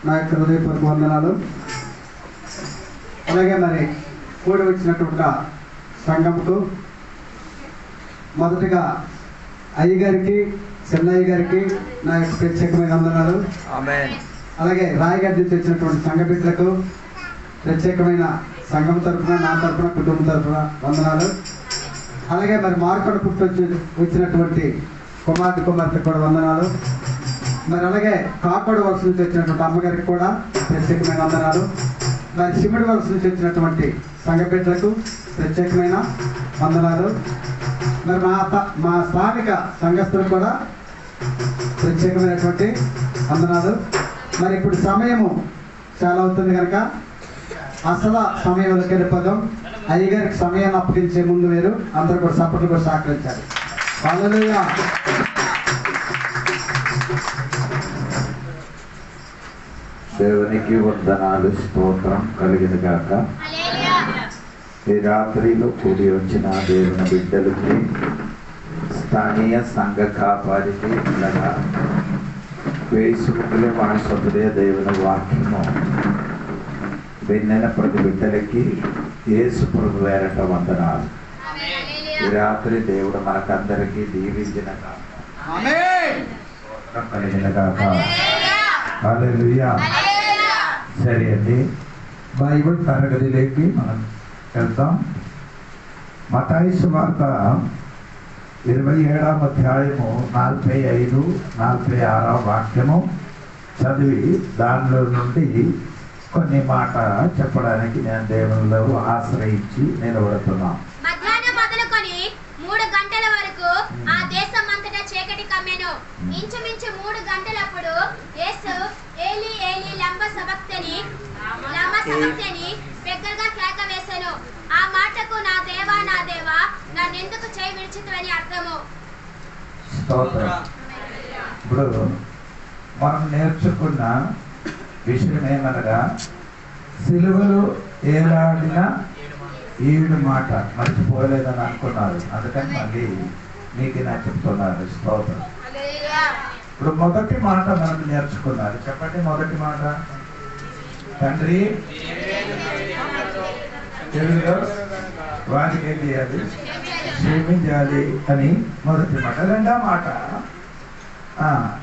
నా యొక్క హృదయపూర్వక వందనాలు. అలాగే మరి కూడి వచ్చినటువంటి సంఘంకు మొదటగా అయ్యగారికి, చెన్నయ్య గారికి నా యొక్క ప్రత్యేకమైన వందనాలు. అలాగే రాయగడ్డ నుంచి వచ్చినటువంటి సంఘ బిడ్డలకు ప్రత్యేకమైన సంఘం తరఫున, నా తరఫున, కుటుంబం తరఫున వందనాలు. అలాగే మరి మార్కొండ పుట్టి వచ్చినటువంటి కుమార్తె కూడా వందనాలు. మరి అలాగే కాకోడ వలస నుంచి వచ్చినటువంటి అమ్మగారికి కూడా ప్రత్యేకమైన వందనాలు. మరి సిమిడి వలస నుంచి వచ్చినటువంటి సంఘ బిడ్డలకు ప్రత్యేకమైన వందనాలు. మరి మా స్థానిక సంఘస్థులకు కూడా ప్రత్యేకమైనటువంటి వందనాలు. మరి ఇప్పుడు సమయము చాలా అవుతుంది కనుక అసలు సమయంలోకి వెళ్ళిపోదాం. అయ్యగారికి సమయాన్ని అప్పగించే ముందు వేరు అందరూ కూడా సపోర్ట్లు కూడా సహకరించాలి. హల్లెలూయా. దేవునికి వందనాలు, స్తోత్రం కలిగిన గాక. ఈ రాత్రిలో కూడి వచ్చిన దేవుని బిడ్డలకి, స్థానియ సంఘ కాపారికి, ఇలాగా ఫేస్బుక్లో వాట్సాప్లో దేవుని వాక్యము విన్న ప్రతి బిడ్డలకి యేసు ప్రభు పేరట వందనాలు. ఈ రాత్రి దేవుడు మనకందరికీ దీవించిన కలిగిన గాక. హల్లెలూయా. సరే అండి, బైబిల్ తరగతిలోకి మనం వెళ్తాం. మత్తయి సువార్త 27వ అధ్యాయము 45, 46 వాక్యము చదివి దానిలో నుండి కొన్ని మాట చెప్పడానికి నేను దేవునిలో ఆశ్రయించి నిలబడుతున్నాను. మధ్యాహ్నం మొదలుకొని 3 గంటల వరకు ఆ దేశం అంతటా చీకటి కమ్మెను. ఇంచుమించు 3 గంటలప్పుడు యేసు ఏలీ ఏలీ లమ సబక్తని బిగ్గరగా కేక వేసెను. ఆ మాటకు నా దేవా నన్నెందుకు చేయి విడిచితివని అర్థము. ఇప్పుడు మనం నేర్చుకున్న విషయం ఏమనగా, సిలువలో ఏలాడిన 7 మాట మర్చిపోలేదని అనుకున్నారు. అందుకని మళ్ళీ మీకు నా చెప్తున్నారు. స్తోత్రం. ఇప్పుడు మొదటి మాట మనకు నేర్చుకున్నారు. చెప్పండి, మొదటి మాట. తండ్రి తెలుగులో వారికి ఏం చేయాలి? క్షమించాలి అని మొదటి మాట. రెండో మాట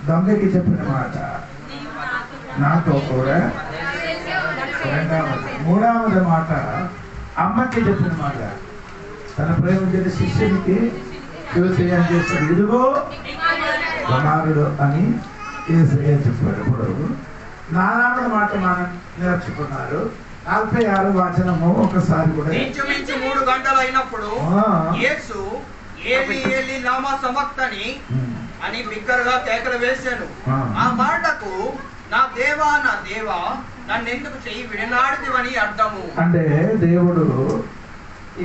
దొంగకి చెప్పిన మాట, నాతో కూడా. మూడవది మాట అమ్మకి చెప్పిన మాట, తన ప్రేమించిన శిష్యునికి ఏం చేస్తాడు? ఇదిగో కుమారుడు అని యేసయ్య చెప్పాడు. ఇప్పుడు 4వ మాట మనం నేర్చుకున్నారు. 46 వచనము ఒకసారి కూడా. ఇంచుమించు 3 గంటలు అయినప్పుడు యేసు ఏలీ ఏలీ లమ సబక్తని అని బిగ్గరగా కేకలు వేశాను. ఆ మాటకు నా దేవా నన్నెందుకు చెయ్యి విడనాడితివని అర్థము. అంటే దేవుడు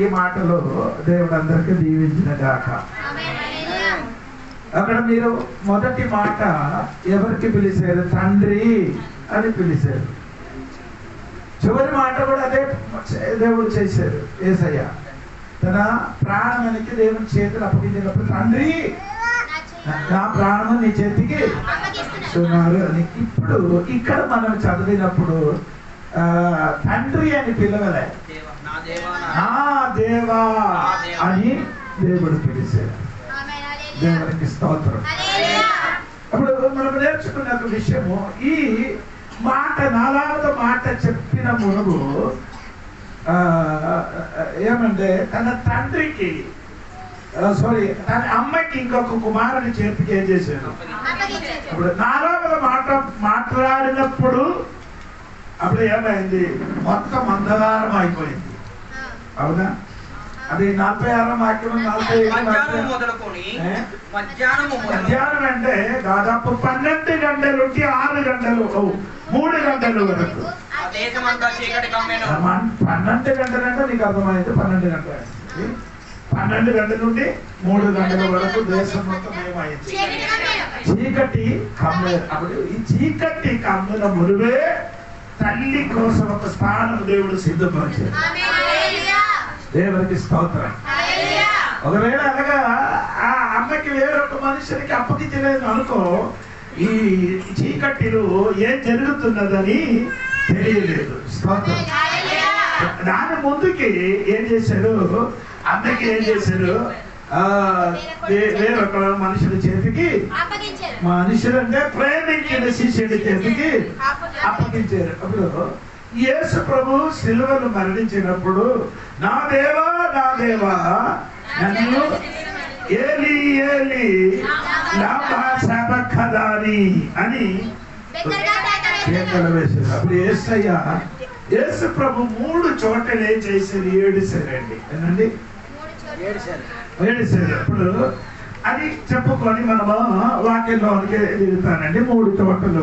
ఈ మాటలో దేవుడు అందరికీ దీవించిన గాక. అక్కడ మీరు మొదటి మాట ఎవరికి పిలిచారు? తండ్రి అని పిలిచారు. చివరి మాట కూడా అదే దేవుడు చేశారు. యేసయ్య తన ప్రాణానికి దేవుని చేతులు అప్పగించినప్పుడు తండ్రి నా ప్రాణం నీ చేతికి సుమారు అని. ఇప్పుడు ఇక్కడ మనం చదివినప్పుడు తండ్రి అని పిలవలే, నా దేవా అని దేవుడు పిలిచారు. దేవునికి స్తోత్రం. అప్పుడు మనం నేర్చుకున్న ఒక విషయము, ఈ మాట 4వ మాట చెప్పిన మునుగు ఏమంటే తన తండ్రికి తన అమ్మకి ఇంకొక కుమారుని చేతికి ఏం చేశాడు? ఇప్పుడు 4వ మాట మాట్లాడినప్పుడు అప్పుడు ఏమైంది? మొత్తం అంధకారం అయిపోయింది. అవునా? అది 46వ వాక్యం. మధ్యాహ్నం అంటే దాదాపు 12 గంటల నుండి 6 గంటలు 3 గంటల వరకు 12 గంటలు అంటే నీకు అర్థమైంది. 12 గంటలు 12 గంటల నుండి 3 గంటల వరకు దేశం మొత్తం ఏమైంది? చీకటి కమ్మే. అప్పుడు ఈ చీకటి కమ్మిన మురువే తల్లి కోసం ఒక స్థానం దేవుడు సిద్ధపరిచాడు. దేవునికి స్తోత్రం. ఒకవేళ అనగా ఆ అమ్మకి వేరొక మనుషునికి అప్పగించలేదు అనుకో, ఈ చీకటిలో ఏం జరుగుతున్నదని తెలియలేదు. దాని ముందుకి ఏం చేశారు, అందరికి ఏం చేశారు, వేరొక మనుషుల చేతికి, మనుషులు అంటే ప్రేమించిన శిష్యుడి చేతికి అప్పగించారు. అప్పుడు యేసు ప్రభు సిలువను మరణించినప్పుడు నా దేవా నన్ను ఏలి ఏలి లామా సబక్తనీ అని కేకలు వేశారు. అప్పుడు యేసు ప్రభు 3 చోట్ల ఏం చేశారు, ఏడిశారండి. ఏంటండి, ఏడిశారు. అప్పుడు అది చెప్పుకొని మనము వాక్యంలోనికి దిగుతానండి. 3 చోట్ల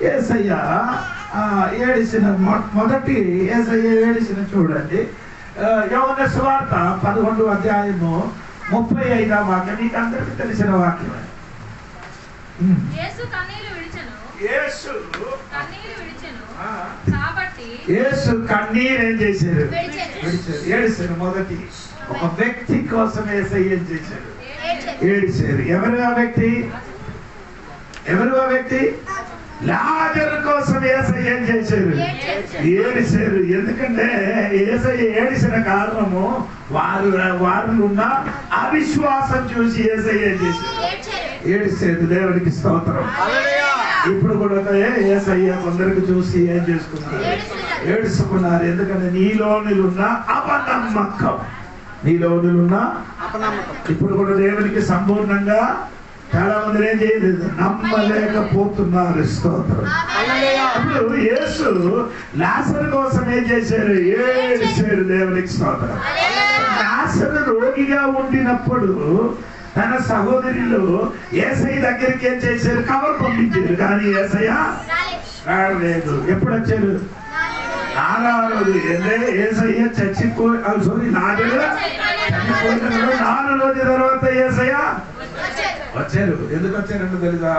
యేసయ్య ఏడిసిన మొదటి యేసయ్య ఏడిసిన చూడండి, యోహాను సువార్త 11వ అధ్యాయము 35వ వాక్యం. మీకు అందరికీ తెలిసిన వాక్యం. యేసు కన్నీరు ఏం చేశారు, ఏడిశారు. మొదటి ఒక వ్యక్తి కోసం యేసయ్య ఏం చేశారు, ఏడిశారు. ఎవరు ఆ వ్యక్తి? లాజరు కోసం యేసయ్య ఏం చేశారు, ఏడిశారు. ఎందుకంటే యేసయ్య ఏడిసిన కారణము వారు ఉన్న అవిశ్వాసం చూసి యేసయ్య ఏం చేశారు, ఏడిశారు. దేవుడికి స్తోత్రం. ఇప్పుడు కూడా యేసయ్య కొందరికి చూసి ఏం చేసుకున్నారు, ఏడుచుకున్నారు. ఎందుకంటే నీలోనున్న అపనమ్మకం, ఇప్పుడు కూడా దేవునికి సంపూర్ణంగా చాలా మంది ఏం చేయలేదు, నమ్మలేకపోతున్నారు. స్తోత్రం. అప్పుడు యేసు లాజరు కోసం ఏం చేశారు, ఏడిశారు. దేవునికి స్తోత్రం. లాజరు రోగిగా ఉండినప్పుడు తన సహోదరులు యేసయ్య దగ్గరికి ఏం చేశారు, కవర్ పంపించారు. కానీ యేసయ్య రాలేదు. ఎప్పుడు వచ్చారు, 4వ రోజు. యేసయ్య లాజరు చచ్చిపోయిన 4 రోజుల తర్వాత యేసయ్య వచ్చారు. ఎందుకు వచ్చారంటే తెలుసా,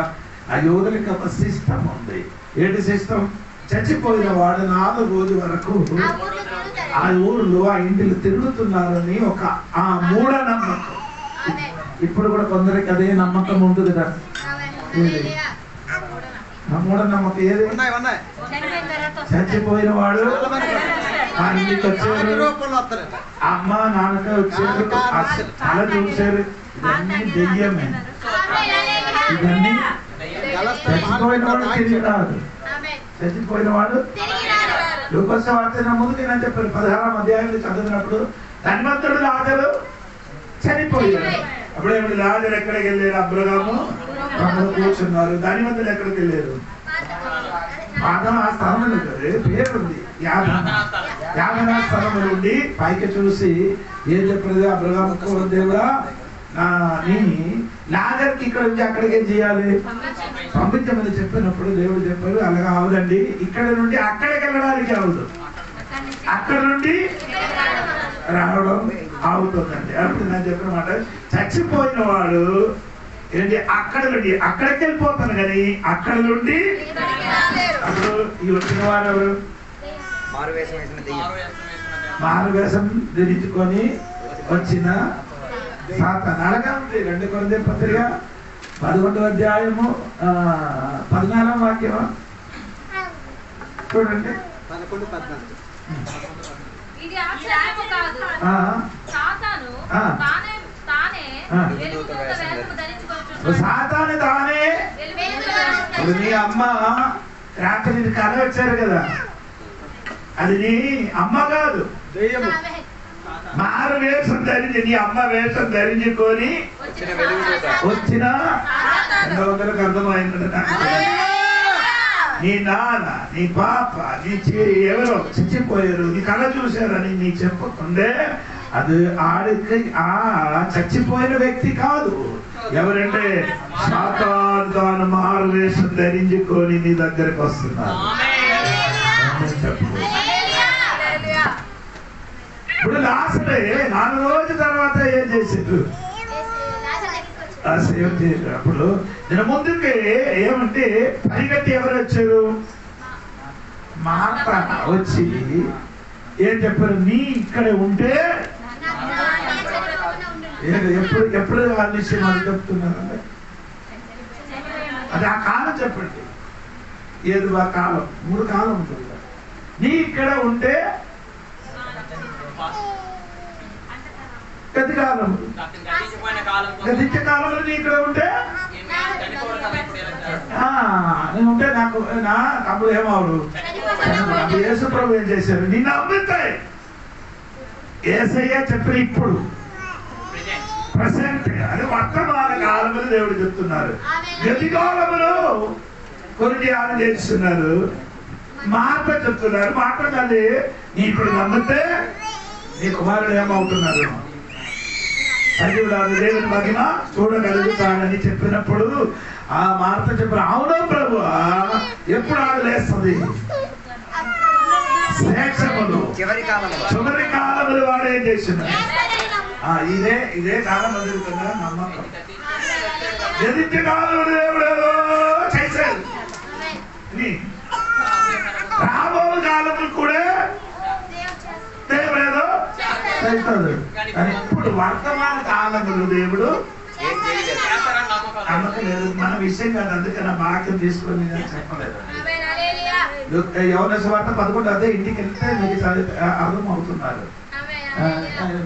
ఆ యోధులకి ఒక సిస్టమ్ ఉంది. ఏంటి సిస్టమ్? చచ్చిపోయిన వాడు 4 రోజుల వరకు ఆ ఊర్లో ఆ ఇంటిలో తిరుగుతున్నారని ఒక ఆ మూఢనమ్మకం. ఇప్పుడు కూడా కొందరికి అదే నమ్మకం ఉంటుంది కదా. మూఢనమ్మకం ఏది? చచ్చిపోయిన వాడు ఆ ఇంటికి వచ్చారు, అమ్మ నాన్నక వచ్చారు, అలా చూశారు. ఇవన్నీ దెయ్యమే. ఇవన్నీ చచ్చిపోయిన వాడు తిరిగి రాదు. లూకాసు వార్త ముందుకు నేను చెప్పాను, 16వ అధ్యాయంలో చదివినప్పుడు ధనవంతుడు లాజరు చనిపోయాడు. అప్పుడేమిటి, లాజరు ఎక్కడికి వెళ్ళారు, అబ్రహాము కూర్చున్నారు. ధనవంతులు ఎక్కడికి వెళ్ళారు, పాదం ఆ స్థలంలో పేరుంది, యాభనా స్థలంలో ఉండి పైకి చూసి ఏం చెప్పలేదు, అబ్రహాము దేవుడా నీ లాజర్కి ఇక్కడ నుంచి అక్కడికి ఏం చేయాలి, పంపించమని చెప్పినప్పుడు దేవుడు చెప్పారు, అలాగా అవదండి, ఇక్కడ నుండి అక్కడికి వెళ్ళడానికి అవదు, అక్కడ నుండి రావడం అవుతుందండి. అప్పుడు నేను చెప్పిన మాట, చచ్చిపోయిన వాడు ఏంటి అక్కడ నుండి అక్కడికి వెళ్ళిపోతాను కానీ అక్కడ నుండి. అప్పుడు ఈ వచ్చిన వారు ఎవరు, మారువేషం ధరించుకొని వచ్చిన సాతాను. అలాగే ఉంది 2 కొరింథీ పత్రిక 11వ అధ్యాయము 14వ వాక్యం చూడండి. సాతాను తానే. నీ అమ్మ రాత్రి కళ వచ్చారు కదా, అది నీ అమ్మ కాదు, మారు వేషం ధరించి నీ అమ్మ వేషం ధరించుకొని వచ్చిన కొందరికి అర్థమైంది. నీ నాన్న నీ పాప నీ ఎవరో చచ్చిపోయారు, నీ కళ చూశారని నీకు చెప్పకుండే అది ఆడికి ఆ చచ్చిపోయిన వ్యక్తి కాదు. ఎవరంటే సాతాను తాను మారు వేషం ధరించుకొని నీ దగ్గరకు వస్తున్నారు. ఇప్పుడు లాస్టే 4 రోజుల తర్వాత ఏం చేశారు, సేవ చేశారు. అప్పుడు నేను ముందుకి ఏమంటే పరిగెత్తి ఎవరు వచ్చారు, మాట వచ్చి ఏం చెప్పారు, నీ ఇక్కడ ఉంటే ఎప్పుడు ఆ విషయం అని చెప్తున్నారంటే అది ఆ కాలం చెప్పండి. ఏది ఆ కాలం? 3 కాలం ఉంటుంది. నీ ఇక్కడ ఉంటే గతి కాలం, గతించే కాలంలో నీ ఇక్కడ ఉంటే నేను ఉంటే నాకు నా తమ్ముడు ఏమవుడు. యేసు ప్రభు ఏం చేశారు? నిన్ను అమ్ముతాయి. యేసయ్య చెప్పిన ఇప్పుడు ప్రజెంట్, అది వర్తమాన కాలములు దేవుడు చెప్తున్నారు. గతి కాలములు కొన్ని ధ్యానం చేస్తున్నారు. మాట చెప్తున్నారు. మాట తల్లి నీ ఇప్పుడు నమ్మితే నీ కుమారుడు ఏమవుతున్నారు? సజీవుడు దేవుని మహిమ చూడగలుగుతానని చెప్పినప్పుడు ఆ మాట చెప్పిన అవును ప్రభు ఎప్పుడు ఆడలేస్తుంది? శేషములు చివరి కాలములు వాడు ఏం చేస్తున్నారు? ఇదే కాలం వదులుతున్నా నమ్మకం. ఎదించే కాలంలో దేవుడు చేశారు. రాబో కాలములు కూడా దేవుడు ఏదో చేస్తాడు. కానీ ఇప్పుడు వర్తమాన కాలములు దేవుడు నమ్మకం లేదు. మన విషయం కాదు. అందుకని ఆ వాక్యం తీసుకొని చెప్పలేదు. యోహాను సువార్త 11 అదే ఇంటికి వెళ్తే మీకు అర్థం అవుతున్నారు.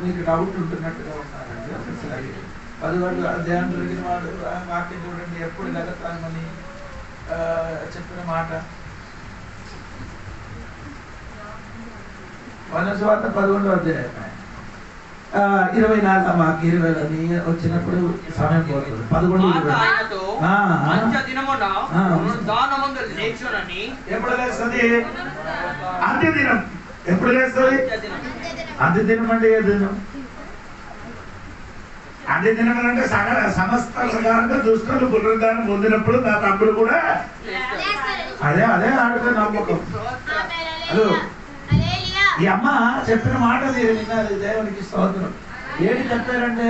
మీకు డౌట్ ఉంటున్నట్టుగా ఉన్నారండి. ఒకసారి 11 అధ్యాయం దొరికిన వాడు వాక్యం చూడండి. ఎప్పుడు లెగతామని చెప్పిన మాట. యోహాను సువార్త 11 అధ్యాయం 24 మాకు 20 వచ్చినప్పుడు సమయం పోతుంది. 11 ఎప్పుడు లేస్తుంది? అంత్యదినం. ఎప్పుడు లేస్తుంది? అంత్యదినం అంటే ఏ దినం? అంత్యదినం అంటే సమస్త ప్రకారంగా దుష్టులు పునరుద్ధానం పొందినప్పుడు నా తమ్ముడు కూడా అదే ఆడుకునే నమ్మకం. హలో, ఈ అమ్మ చెప్పిన మాట మీరు విన్నారు. దేవునికి స్తోత్రం. ఏంటి చెప్పారంటే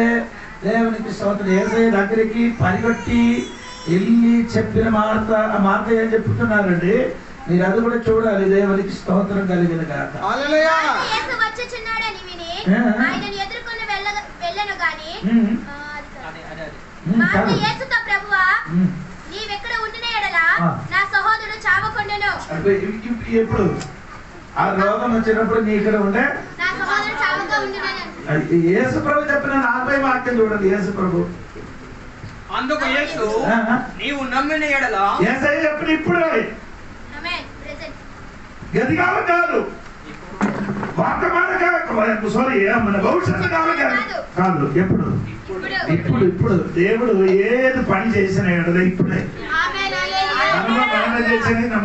దేవునికి స్తోత్రం. యేసయ్య దగ్గరికి పరిగెట్టి వెళ్ళి చెప్పిన మాట. ఆ మాట ఏం చెప్తున్నారండి? మీరు అది కూడా చూడాలి. దేవునికి స్తోత్రం కలిగిన గాక. ఎప్పుడు ఆ రోగం వచ్చినప్పుడు నీ ఇక్కడ ఉండే యేసు ప్రభు చెప్పిన 40 వాక్యం చూడండి. యేసు ప్రభు అందుకు యేసు నీవు నమ్మిన ఎడల యేసయ్య చెప్పిన ఇప్పుడే గతికాలం కాదు, వర్తమాన కాలం, సారీ మన భవిష్యత్తు కాలం కాదు. ఎప్పుడు? ఇప్పుడు దేవుడు ఏది పని చేసిన ఎడల ఇప్పుడే.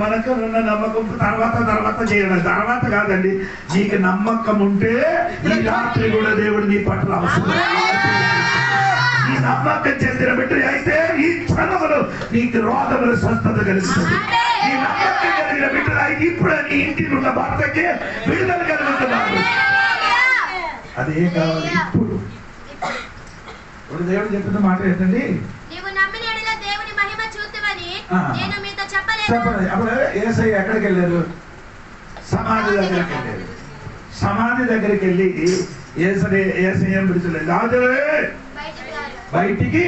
మనకు ఉన్న నమ్మకం తర్వాత చేయాలి. తర్వాత కాదండి. నీకు నమ్మకం ఉంటే ఈ రాత్రి కూడా దేవుడు నీ పట్ల అవసరం. ఈ నమ్మకం చెందిన బిడ్డ అయితే ఈ క్షణములు నీకు రోగములు స్వస్థత కలుగుతుంది. ఈ నమ్మకం కలిగిన బిడ్డ అయితే ఇప్పుడే నీ ఇంటికి ఉన్న భర్తకి విడుదల కలుగుతున్నారు. అదే కావాలి ఇప్పుడు. ఇప్పుడు దేవుడు చెప్పిన మాట ఏంటండి? చెప్పలేదు. అప్పుడు యేసయ్య ఎక్కడికి వెళ్ళారు? సమాధి దగ్గరికి వెళ్ళారు. సమాధి దగ్గరికి వెళ్ళి యేసయ్య పిలిచలేదు. రాజులే బయటికి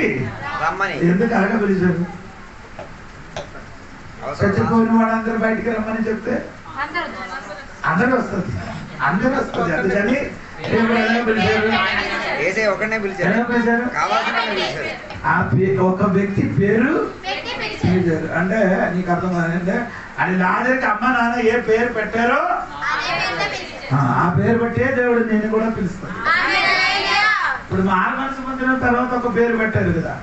ఎందుకు అలాగ పిలిచారు? చచ్చిపోయిన వాళ్ళందరూ బయటికి రమ్మని చెప్తే అందరూ వస్తుంది. అందుకని ఒక వ్యక్తి పేరు అంటే నీకు అర్థమైందంటే అది లాజర్కి అమ్మ నాన్న ఏ పేరు పెట్టారో ఆ పేరు బట్టే దేవుడు నేను కూడా పిలుస్తాను. ఇప్పుడు మారు మనసు పొందిన తర్వాత ఒక పేరు పెట్టారు కదా.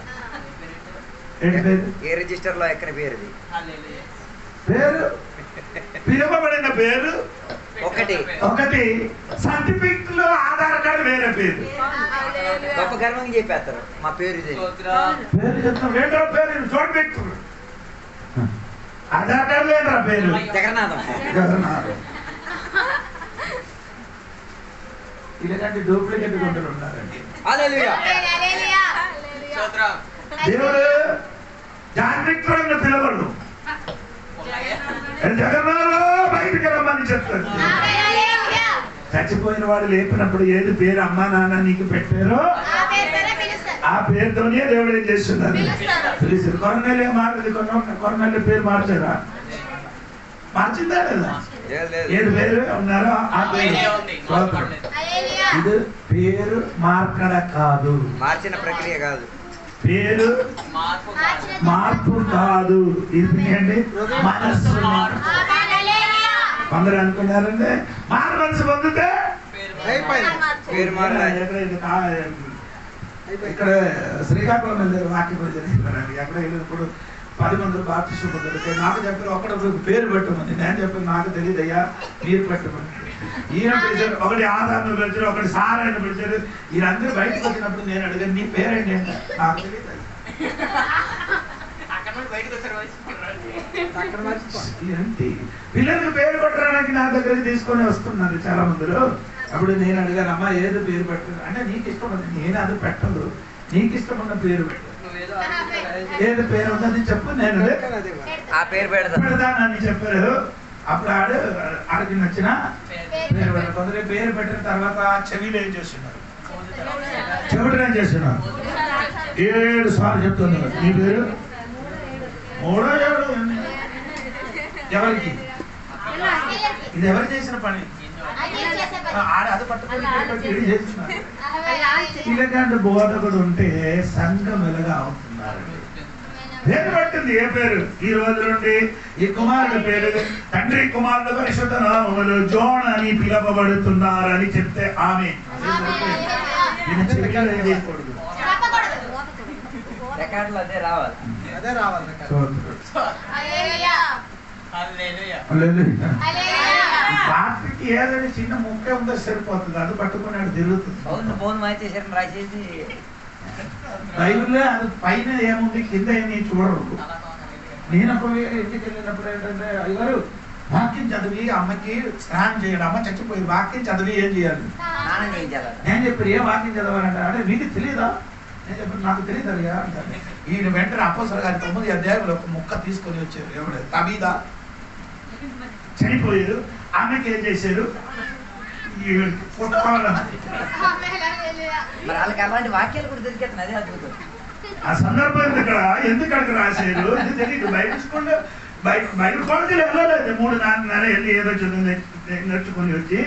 ఏంటి పేరు? ఏ రిజిస్టర్ లో ఎక్కడ పేరు? పేరు పిలువబడిన పేరు ఒకటి, సర్టిఫికెట్ లో ఆధార్ కార్డు వేరే పేరు. గొప్ప గర్వంగా చెప్పేస్తారు మా పేరు చెప్తాం. ఏంటో పేరు చూడబెట్టు. ఆధార్ కార్డు లేదురా పేరు జగన్నాథం. ఇలాంటి డూప్లికేట్ గుంటలు ఉన్నారండి. దేవుడు జాగ్రత్తగా పిలవడు. జగన్నాథం బయటికి రమ్మని చెప్తాడు. చచ్చిపోయిన వాడు లేపినప్పుడు ఏది పేరు అమ్మా నాన్న నీకు పెట్టారో ఆ పేరుతోనే దేవుడు ఏం చేస్తున్నారు? పిలిచారు. కొరనేలు ఏం మారింది? కొరనేలు పేరు మార్చారా? మార్చిందా లేదా? ఏది పేరు ఉన్నారో ఆ పేరు. ఇది పేరు మార్కడ కాదు, మార్చిన ప్రక్రియ కాదు, పేరు మార్పు కాదు. ఇది ఏంటి? మనస్సు. కొందరు అనుకున్నారంటే మారు మనసు పొందితే పేరు మారాలి. ఇక్కడ శ్రీకాకుళం వెళ్ళారు వాక్యం జరిగిందండి. ఎక్కడ వెళ్ళినప్పుడు 10 మంది బాప్టిస్టు పొందారు. నాకు చెప్పారు ఒకటి పేరు పెట్టమని. నేను చెప్పాను నాకు తెలియదు అయ్యా, మీరు పెట్టమని. ఈయన పిలిచారు, ఒకటి ఆధార్ను పిలిచారు, ఒకటి సారాన్ని పిలిచారు. వీళ్ళందరూ బయటకు వచ్చినప్పుడు నేను అడిగాను, నీ పేరేంటి అంటే నాకు తెలియదు. ఏంటి పిల్లలకు పేరు పెట్టడానికి నా దగ్గరికి తీసుకొని వస్తున్నారు చాలా మందిలో. అప్పుడు నేను అడిగాను, అమ్మా ఏదో పేరు పెట్టదు అంటే నీకు ఇష్టం ఉంది. నేను అది పెట్టదు, నీకు ఇష్టమున్న పేరు పెట్టదు. ఏది పేరు ఉన్నది చెప్పు, నేను ఆ పేరు పెడతానని చెప్పారు. అప్పుడు ఆడికి నచ్చిన పేరు పెట్టారు. కొందరు పేరు పెట్టిన తర్వాత చెవిలో ఏం చేస్తున్నారు? చెవిటి ఏం చేస్తున్నారు? 7 సార్లు చెప్తున్నారు నీ పేరు. 3వ 7 ఎవరికి? ఇది ఎవరు చేసిన పని? అది పట్టుకొని చేస్తున్నారు. ఇలాంటి బోధకుడు ఉంటే సంఘం ఎలాగా అవుతున్నారు? పేరు పట్టింది. ఏ పేరు? ఈ రోజు నుండి ఈ కుమారుడి పేరు తండ్రి కుమారుడు పరిశుద్ధ నామములు జోన్ అని పిలవబడుతున్నారని చెప్తే ఆమె చేయకూడదు. అదే రావాలి. రాత్రికి ఏదైనా చిన్న ముక్క ఉందో సరిపోతుంది, అది పట్టుకుని తిరుగుతుంది. బైబిల్లో అది పైన ఏముంది కింద ఏమి చూడరు. నేను అప్పుడు ఇంటికి వెళ్ళినప్పుడు ఏంటంటే అయ్యారు వాక్యం చదివి అమ్మకి స్నానం చేయడం. అమ్మ చచ్చిపోయి వాక్యం చదివి ఏం చేయాలి? నేను చెప్పారు ఏ వాక్యం చదవాలంటే అంటే మీకు తెలియదా? నేను చెప్పాను నాకు తెలియదు అయ్యా అంటారు. ఈయన వెంటనే అపోస్తలుల గారి 9వ అధ్యాయంలో ఒక ముక్క తీసుకొని వచ్చారు. ఎవరు? తబీదా చనిపోయారు. ఆమెకి ఏం చేశారు? ఆ సందర్భం ఇక్కడ ఎందుకు అక్కడ రాశారు ఇది తెలియదు. బైబిల్ కాలేజీలో వెళ్ళలేదు. 3-4 నెలలు వెళ్ళి ఏదో చదువు నేర్చుకుని వచ్చి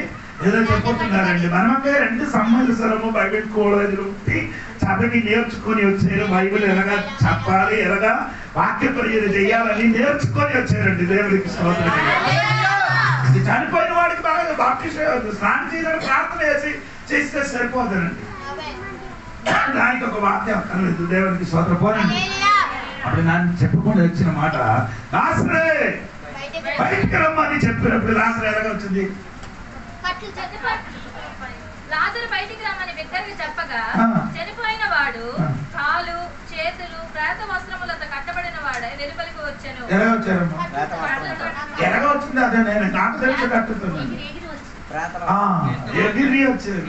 ఏదో చెప్పుతున్నారండి. మనమే 2 సంవత్సరము బైబిల్ కాలేజీలు ఉండి చదివి నేర్చుకుని వచ్చారు. బైబిల్ ఎలాగా చెప్పాలి, ఎలాగా వాక్య పరిచయం చేయాలని నేర్చుకొని వచ్చారండి. దేవుడికి స్తోత్రం. చనిపోయిన వాడికి బాగా బాప్టిజం స్నానం చేయడానికి ప్రార్థన చేస్తే సరిపోతుందండి. దానికి ఒక వాక్యం అక్కర్లేదు. దేవుడికి స్తోత్రం. పోనండి. అప్పుడు నన్ను చెప్పుకొని వచ్చిన మాట లాసరే బయటికి రమ్మని చెప్పినప్పుడు లాసరే ఎలాగ వచ్చింది? లాజరు బయటికి రమ్మని బిగ్గరగా చెప్పగా చనిపోయిన వాడు కాలు చేతులు ప్రేత వస్త్రములతో కట్టబడిన వాడే వెలుపలికి వచ్చాను. ఎలాగ వచ్చారమ్మా? ఎలాగ వచ్చింది? అదే నేను నాకు తెలిసి కట్టుతున్నాను. ఎగిరి వచ్చారు.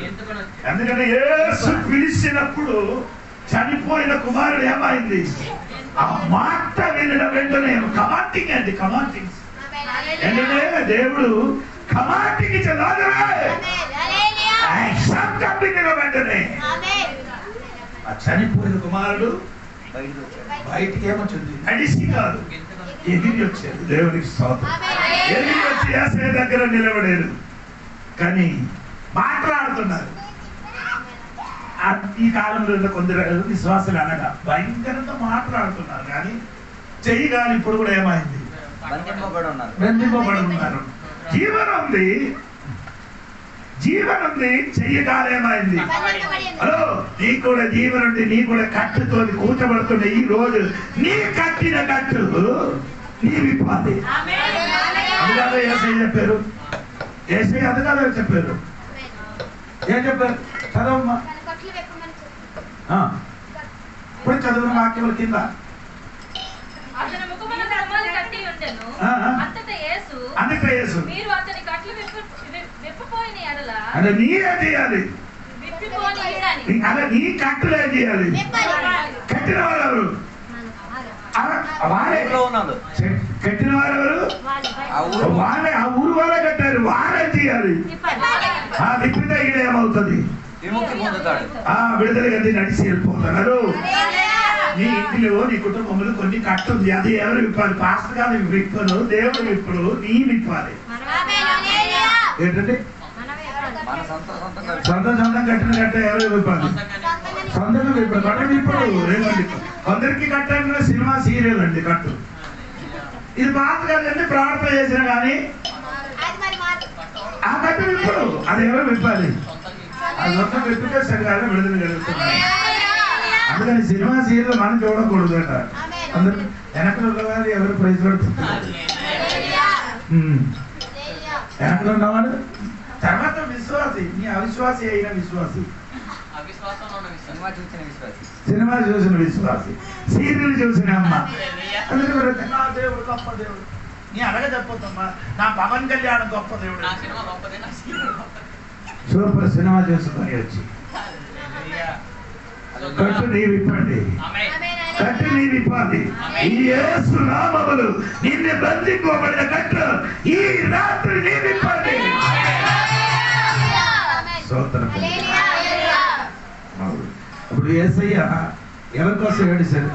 ఎందుకంటే యేసు పిలిచినప్పుడు చనిపోయిన కుమారుడు ఏమైంది? ఆ మాట వినిన వెంటనే కమాండింగ్ అండి. కమాండింగ్ ఏంటంటే దేవుడు కమాండింగ్ ఇచ్చాడు. వెంటనే ఆ చనిపోయిన కుమారుడు బయటికి ఏమొచ్చింది? నడిసి కాదు, ఎగిరి వచ్చాడు. దేవునికి స్తోత్రం. ఎగిరి వచ్చి యేసయ్య దగ్గర నిలబడారు. కానీ మాట్లాడుతున్నారు. ఈ కాలంలో కొందరు విశ్వాసాలు అనగా భయంకరంగా మాట్లాడుతున్నారు. కానీ చెయ్యగాలి ఇప్పుడు కూడా ఏమైంది? బంధింపబడి ఉన్నారు. జీవనం ఉంది, చెయ్యగాలి ఏమైంది? హలో, నీ కూడా జీవనం ఉంది. నీ కూడా కట్టుతో కూర్చోబడుతుండే ఈ రోజు నీ కట్టిన కట్టు నీ విప్పాలి. అందుకనే యేసయ్య చెప్పారు. యేసయ్య అందుకనే చెప్పారు. ఏం చెప్పారు? చదవమ్మా. ఇప్పుడు చదువున వాక్యముల కింద అతని ముఖమున కమ్మలు కట్టి ఉండెను. అంతటా యేసు మీరు అతని కట్లు విప్పిపోయిన ఎడల అంటే నీ ఏం చేయాలి? విప్పిపోని ఈడని. అదే నీ కట్టులు ఏం చేయాలి? కట్టిన వారు కట్టిన వారు వారే, ఆ ఊరు వారే కట్టారు. వారే చేయాలి. ఆ విప్పితే ఈడ ఏమవుతుంది? విముక్తి పొందుతాడు. విడుదల గది నడిచి వెళ్ళిపోతున్నారు. నీ ఇంటిలో నీ కుటుంబంలో కొన్ని కట్టుంది, అది ఎవరు విప్పాలి? పాస్టర్ గారు విప్పరు, దేవుడు విప్పరు, నీ విప్పాలి. ఏంటంటే సొంతం కట్టిన కట్ట ఎవరు విప్పాలి? సొంతంగా విప్పాలి. కట్ట విప్పడు. కొందరికి కట్టాలి సినిమా సీరియల్ అండి కట్టు. ఇది పాస్టర్ గారు అంటే ప్రార్థన చేసిన కానీ ఆ కట్ట విప్పడు. అది ఎవరు విప్పాలి? అది మొత్తం విప్పితే సరిగా విడుదల కలుగుతుంది. అందుకని సినిమా సీరియల్ మనం చూడకూడదు అంట. అందరు వెనకలు ఉన్నవారు ఎవరు ప్రైజ్ పడుతున్నారు? వెనకలు ఉన్నవాడు తర్వాత విశ్వాసి, నీ అవిశ్వాసి అయిన విశ్వాసి, సినిమా చూసిన విశ్వాసి, సీరియల్ చూసిన అమ్మ. నా దేవుడు గొప్ప దేవుడు. నీ అడగ చెప్పొద్దమ్మా, నా పవన్ కళ్యాణ్ గొప్ప దేవుడు. సూపర్ సినిమా చూసుకొని వచ్చి కట్టు నీ విప్పండి, కట్టు నీ విప్పాలి. ఈ యేసు నామములు నిన్ను బంధింపబడిన కట్టు ఈ రాత్రి నీ విప్పండి. స్తోత్రం. ఇప్పుడు యేసయ్య ఎవరి కోసం ఏడిసారు?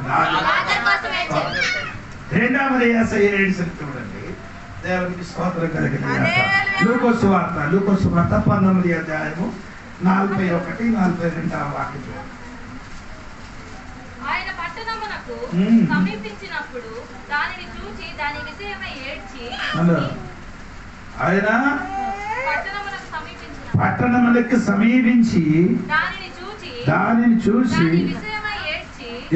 రెండవది యేసయ్య ఏడిసారు చూడండి. దేవునికి స్తోత్రం కలిగింది. లూకోసు వార్త 19వ అధ్యాయము 41, 42 వాక్యం. ఆయన పట్టణమునకు సమీపించినప్పుడు దానిని చూచి దాని విషయమై ఏడ్చి, ఆయన పట్టణములకు సమీపించి దానిని చూసి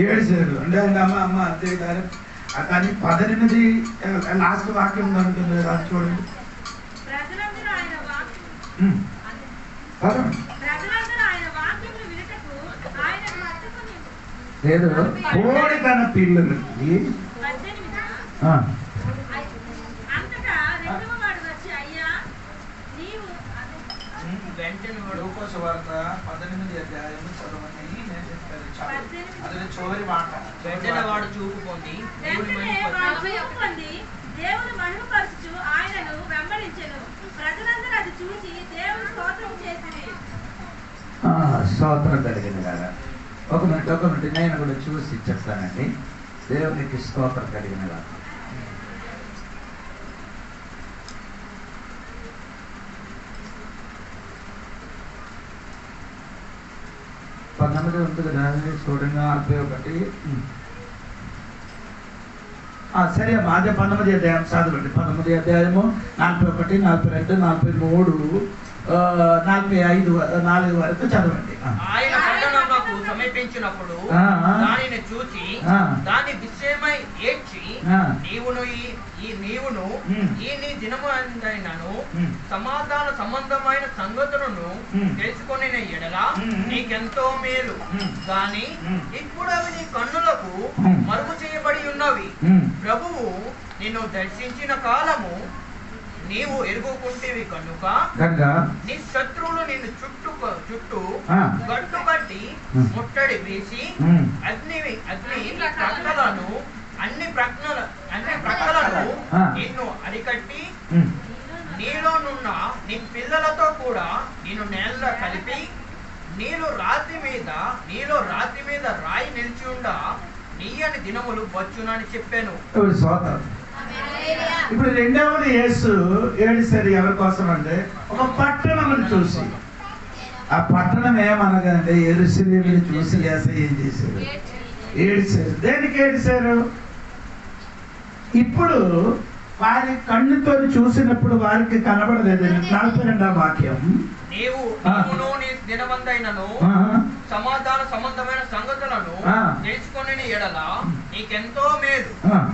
ఏడ్చారు. అంటే ఆయన అమ్మ అంతే కానీ 18 లాస్ట్ వాక్యం ఉంటుంది అది చూడండి. లేదు కోడి తన పిల్లలకి లూకోసు వార్త 18వ అధ్యాయం చదవండి. నేను చెప్తాను అదే చివరి మాట. వెంటనే వాడు చూపుకొని దేవుని మహిమపరచుచు ఆయనను వెంబడించెను. ప్రజలందరూ అది చూసి దేవుని స్తోత్రం చేసిరి. స్తోత్రం కలిగింది కదా. ఒక మినిట్ నేను కూడా చూసి చెప్తానండి. దేవునికి స్తోత్రం కలిగిన కదా. ఉంటుంది కదా చూడండి. 41 సరే అదే 19వ అధ్యాయం చదవండి. 19వ అధ్యాయము 41, 42, 43, 45, 4 వరకు చదవండి. ఆయన పట్టణమునకు సమీపించినప్పుడు దానిని చూచి దాని విషయమై ఏడ్చి, నీవును ఈ నీ దినమైనను సమాధాన సంబంధమైన సంగతులను తెలుసుకొని ఎడల నీకెంతో మేలు. గాని ఇప్పుడు అవి నీ కన్నులకు మరుగు చేయబడి ఉన్నవి. ప్రభువు నిన్ను దర్శించిన కాలము నీవు ఎరుగుకుంటేవి కనుక నీ శత్రువులు నిన్ను చుట్టూ గట్టు కట్టి ముట్టడి వేసి అన్ని ప్రక్కలను నిన్ను అరికట్టి నీలోనున్న నీ పిల్లలతో కూడా నిన్ను నేల కలిపి నీలో రాతి మీద రాయి నిలిచి ఉండ నీయని దినములు వచ్చునని చెప్పాను. ఇప్పుడు రెండవది యేసు ఏడిసారు ఎవరి కోసం అంటే ఒక పట్టణం చూసి. ఆ పట్టణం ఏమనగానే యెరూషలేముని చూసి యేసయ్య ఏం చేశారు? ఏడిసారు. దేనికి ఏడిసారు? ఇప్పుడు వారి కన్నుతో చూసినప్పుడు వారికి కనబడలేదు. 42వ వాక్యం. నీవును నీ దినమందైనను సమాధాన సంబంధమైన సంగతులను తెలుసుకొని ఎడల నీకెంతో మేలు.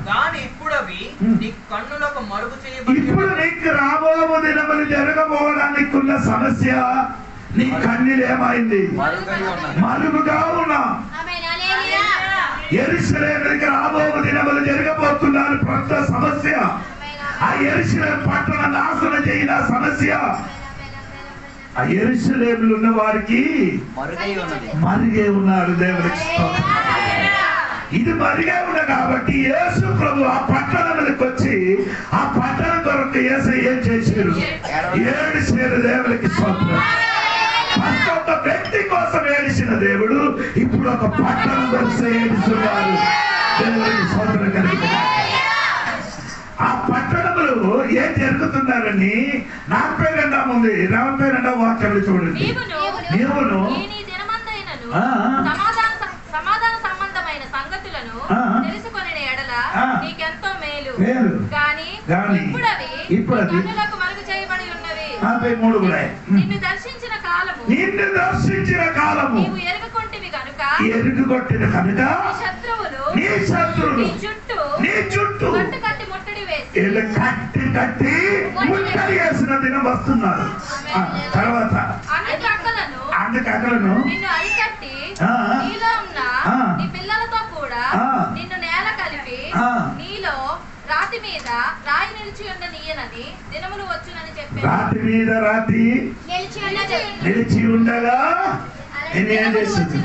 కానీ ఇప్పుడు అవి నీ కన్నులకు మరుగు చేయబడి. ఇప్పుడు నీకు రాబో దినములు జరగబోవడానికి ఉన్న సమస్య నీ కన్నులు ఏమైంది? మరుగుగా ఉన్నా. యెరూషలేముకి రాబో దినములు జరగబోతున్నారు పెద్ద సమస్య. ఆ యెరూషలేము పట్టణ నాశనం చేయన సమస్య. ఆ యెరూషలేములో ఉన్న వారికి మరుగే ఉన్నారు. దేవునికి స్తోత్రం. ఇది మరుగే ఉన్న కాబట్టి యేసు ప్రభు ఆ పట్టణానికి వచ్చి ఆ పట్టణం కొరకు యేసు ఏం చేశారు? ఏడిసారు. దేవునికి స్తోత్రం. ఫస్ట్ ఒక వ్యక్తి కోసం ఏడిసిన దేవుడు ఇప్పుడు ఒక పట్టణం కోసం ఏడుస్తున్నారు. దేవుడికి స్తోత్రం కలుగుతుంది. ఆ పట్టణములు ఏం జరుగుతున్నారని 42వ ఉంది 42వ వాక్యంలో చూడండి. నీవును సమాధాన సంబంధమైన సంగతులను తెలుసుకొని ఎడల నీకెంతో మేలు. కానీ ఇప్పుడు కన్నులకు మరుగు చేయబడి ఉన్నవి. 43 కూడా నిన్ను దర్శించిన కాలము నీవు ఎరుగుకొట్టిన కనుక నీ శత్రువులు నీ చుట్టూ కట్టి ముట్టడి వేసి కట్టి ముట్టడి వేసిన దినం వస్తున్నారు. తర్వాత అందుకలను నిన్ను అరికట్టి నీలో ఉన్న నీ పిల్లలతో కూడా నిన్ను నేల కలిపి నీలో రాతి మీద రాయి నిలిచి ఉన్న నీయనని దినములు వచ్చునని చెప్పారు. రాతి మీద రాతి నిలిచి ఉండగా నేనేం చేస్తుంది?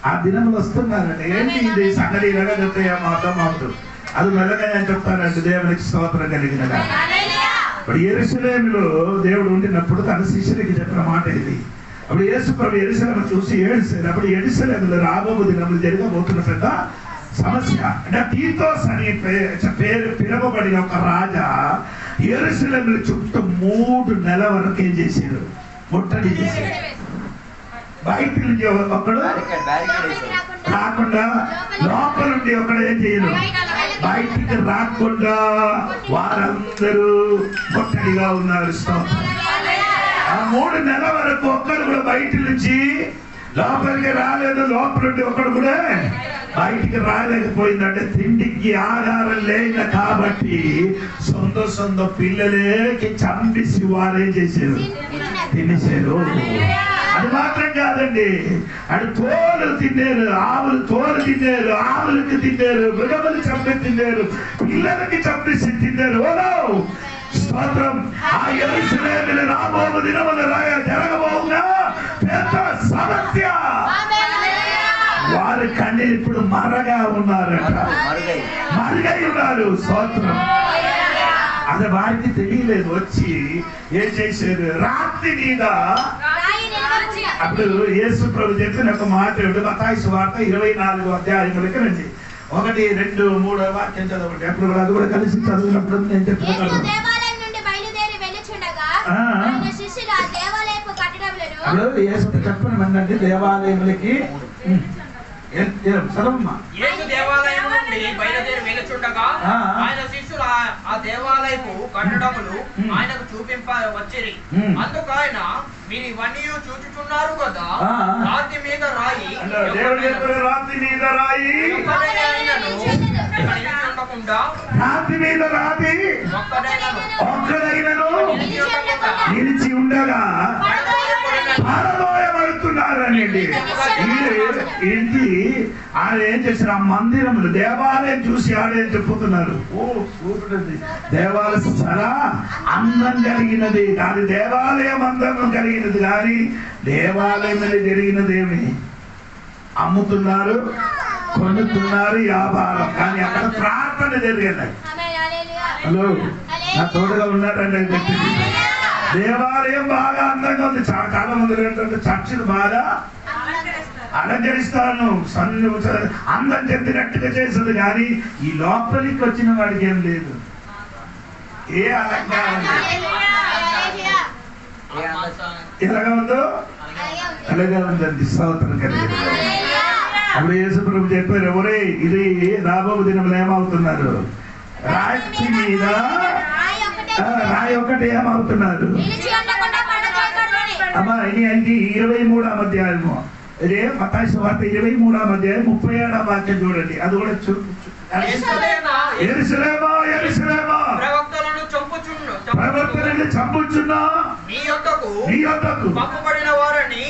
ఆ దినములు వస్తున్నారండి. ఏంటి ఇది సంగతి ఇలాగా చెప్తాయా మా అర్థం అవుతుంది. అది మెల్లగా నేను చెప్తానంటే దేవునికి స్తోత్రం కలిగినగా. ఇప్పుడు యెరూషలేములో దేవుడు ఉండినప్పుడు తన శిష్యుడికి చెప్పిన మాట ఇది. అప్పుడు యేసు ప్రభు యెరూషలేము చూసి ఏడుస్తారు. అప్పుడు యెరూషలేములో రాబో దినములు జరగబోతున్న పెద్ద సమస్య. అంటే తీతోస్ అని పేరు పిలువబడిన ఒక రాజా యెరూషలేము చుట్టూ 3 నెలల వరకు ఏం చేశారు? ముట్టడి చేశారు. బయట నుంచి ఒకడు రాకుండా లోపల నుండి ఒకడు ఏం చేయరు? బయటికి రాకుండా వారందరూ ముట్టడిగా ఉన్నారు. ఆ 3 నెలల వరకు ఒక్కడు కూడా బయట నుంచి లోపలికి రాలేదు. లోపల నుండి ఒకడు కూడా బయటికి రాలేకపోయిందంటే తిండికి ఆధారం లేదు కాబట్టి సొంత పిల్లలకి చంపేసి వారేం చేశారు? తినేశారు. అది మాత్రం కాదండి, అది తోలు తిన్నారు, ఆవులు తోలు తిన్నారు, ఆవులకి తిన్నారు, మృగములు చంపి తిన్నారు, పిల్లలకి చంపేసి తిన్నారు. ఓలో స్తోత్రం. ఆ యెరూషలేములో రాబోవు దినములు జరగబోవుగా పెద్ద సమస్య. వారి కన్నీరు ఇప్పుడు మరగా ఉన్నారట, మరుగై ఉన్నారు. స్తోత్రం. అది వారికి తెలియలేదు. వచ్చి ఏం చేశారు? రాత్రి మీద అప్పుడు యేసు ప్రభు చెప్పిన ఒక మాట మత్తయి సువార్త 24వ అధ్యాయములకి రండి. 1, 2, 3 వాక్యం చదవండి. అప్పుడు కూడా అది కూడా కలిసి చదివినప్పుడు నేను చెప్తున్నాను. అప్పుడు యేసు చెప్పిన ఏంటంటే దేవాలయములకి యేసు దేవాలయం నుండి బయలుదేరి వెళ్ళుచుండగా ఆయన శిష్యులు ఆ దేవాలయపు కట్టడములు ఆయనకు చూపింప వచ్చిరి. అందుకు ఆయన మీరు ఇవన్నీ చూచుచున్నారు కదా, రాతి మీద రాయి రాతి మీద రాయి ఉండకుండా రాతి మీద రాతి ఒక్కడైనను నిలిచి ఉండగా పారదోయబడుతున్నారు అనేది. ఏంటి ఆయన ఏం చేశారు? ఆ మందిరములు దేవాలయం చూసి ఆడేం చెప్పుతున్నారు? ఓ చూడండి, దేవాలయం చాలా అందం కలిగినది కానీ దేవాలయం అందం కలిగినది కానీ దేవాలయం జరిగినది ఏమి? అమ్ముతున్నారు, కొనుక్కున్నారు, వ్యాపారం. కానీ అక్కడ ప్రార్థన జరిగింది. హలో, నా తోడుగా ఉన్నారండి. దేవాలయం బాగా అందంగా ఉంది. చాలా మంది ఏంటంటే చర్చిలు బాగా అలంకరిస్తాను, అందం చెందినట్టుగా చేస్తుంది కానీ ఈ లోపలికి వచ్చిన వాడికి ఏం లేదు. ఏ అలంకారం ఎలాగా ఉందో అలాగే ఉందండి. స్తోత్రం కలిగింది. అప్పుడు యేసు ప్రభు చెప్పారు, ఎవరే ఇది రాబో దినములు ఏమవుతున్నారు? రాతి మీద రాయి ఒకటి ఏమవుతున్నారు? అమ్మా ఇది 23వ అధ్యాయము. ఇదే మత్తయి సువార్త 23వ అధ్యాయం 37వ వాక్యం చూడండి. అది కూడా ప్రవక్తలను చంపుచున్నా నీ యొద్దకు పంపబడిన వారిని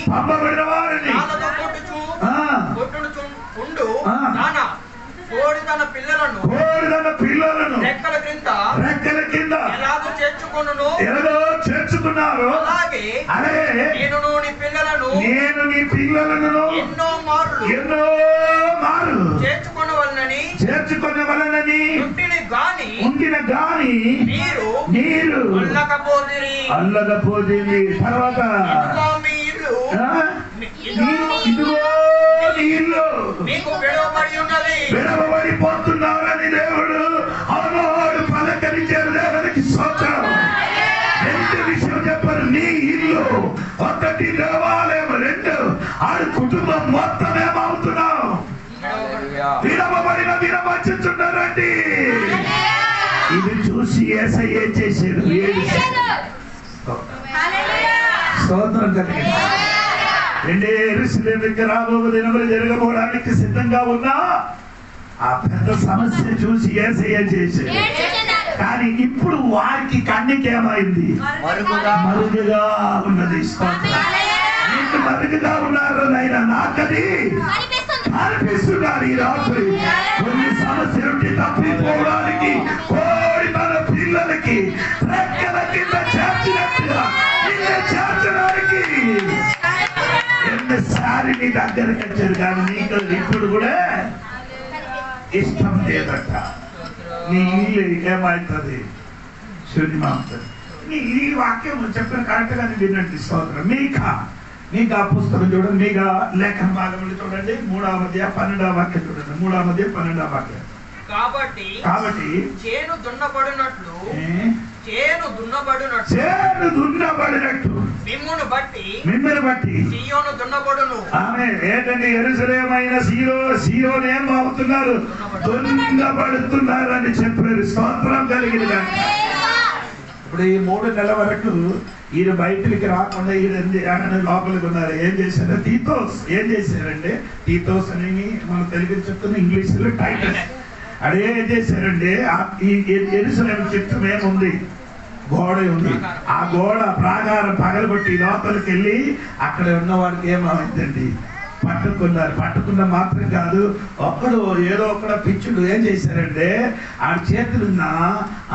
ఉండు నానా కోడి తన పిల్లలను రెక్కల కింద ఎలాగో చేర్చుకున్నారు. అలాగే నేను నీ పిల్లలను నీ పిల్లలను ఎన్నో మారు చేర్చుకొనవలనని ఉండిన గాని నీరు అల్లకపోతుంది. తర్వాత ఇదిగో నీ ఇల్లు విడవబడిపోతున్నారని దేవుడు ఆనాడు పలకరించారు. దేవునికి స్తోత్రం. ఎంత విషయం చెప్పారు. నీ ఇల్లు ఒకటి, దేవాలయం రెండు, ఆడు కుటుంబం మొత్తం ఏమవుతున్నావు? విడవబడుతున్నారండి. ఇది చూసి యేసయ్య ఏం చేశాడు? స్తోత్రం కలిగింది. యెరూషలేముకి రాబో దినములు జరగబోవడానికి సిద్ధంగా ఉన్నా ఆ పెద్ద సమస్య చూసి యేసయ్య చేశాడు. కానీ ఇప్పుడు వారికి కన్నికేమైంది? మరుగుగా ఉన్నది. నీకు మరుగుగా ఉన్నారు నాయన, నాకది కనిపిస్తున్నారు. ఈ రాత్రి కొన్ని సమస్య నుండి తప్పిపోవడానికి కోడి మన పిల్లలకి రెక్కల కింద చేర్చినట్టుగా నిన్ను చేర్చడానికి ఎన్నిసారి నీ దగ్గరికి వచ్చారు. కానీ నీకు ఇప్పుడు కూడా ఇష్టం లేదట. నీ ఇల్లు ఏమవుతుంది? శూన్యమవుతుంది. ఈ వాక్యం చెప్పిన కరెక్ట్ గానే వినండి. స్తోత్రం. మీకా పుస్తకం చూడండి. మీకా లేఖన భాగంలో చూడండి. 3వ అధ్యాయం 12వ వాక్యం చూడండి. 3వ అధ్యాయం 12వ వాక్యం. కాబట్టి చేను దున్నబడినట్లు మిమ్మును బట్టి సీయోను దున్నబడును. ఆమె ఏంటండి? యెరూషలేమైన సీయోను ఏమవుతున్నారు? దున్నబడుతున్నారు అని చెప్పారు. స్తోత్రం కలిగింది. ఇప్పుడు ఈ 3 నెలల వరకు ఈయన బయటికి రాకుండా ఈయన లోపలికి ఉన్నారు. ఏం చేశారు? తీతోస్ ఏం చేశారంటే, తీతోస్ అని మనం తెలుగు చెప్తున్న ఇంగ్లీష్లో టైటస్. అదే ఏం చేశారంటే, ఈ యెరూషలేము చుట్టూ ఏముంది? గోడ ఉంది. ఆ గోడ ప్రాకారం పగలగొట్టి లోపలికి వెళ్ళి అక్కడ ఉన్న వాడికి ఏమైందండి? పట్టుకున్న మాత్రం కాదు, ఏదో ఒక్కడ పిచ్చుడు ఏం చేశారంటే ఆ చేతులున్న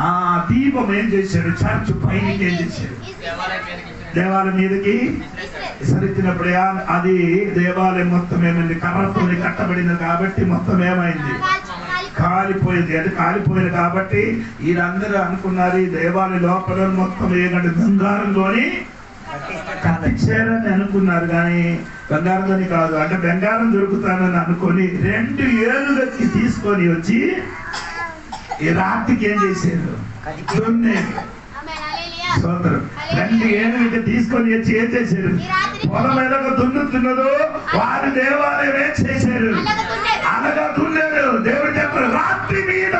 ఆ దీపం ఏం చేశాడు? చర్చ్ పైనకి ఏం చేశాడు? దేవాలయం మీదకి విసరించినప్పుడు అది దేవాలయం మొత్తం ఏమైంది? కర్రతో కట్టబడింది కాబట్టి మొత్తం ఏమైంది? కాలిపోయింది. అది కాలిపోయింది కాబట్టి వీరందరూ అనుకున్నారు ఈ దేవాలయ లోపల మొత్తం ఏమంటే బంగారంలోని కట్టించారని అనుకున్నారు. కానీ బంగారంలోని కాదు. అంటే బంగారం దొరుకుతానని అనుకొని 2 ఏనుగులకి తీసుకొని వచ్చి ఈ రాత్రికి ఏం చేశారు? స్తోత్రం. 2 ఏనుగులకి తీసుకొని వచ్చి ఏం చేశారు? పొలం ఎలాగ దున్నుతున్నదో వారి దేవాలయం ఏం చేశారు? అనగా దున్నాడు. దేవుడు చెప్పారు, రాత్రి మీద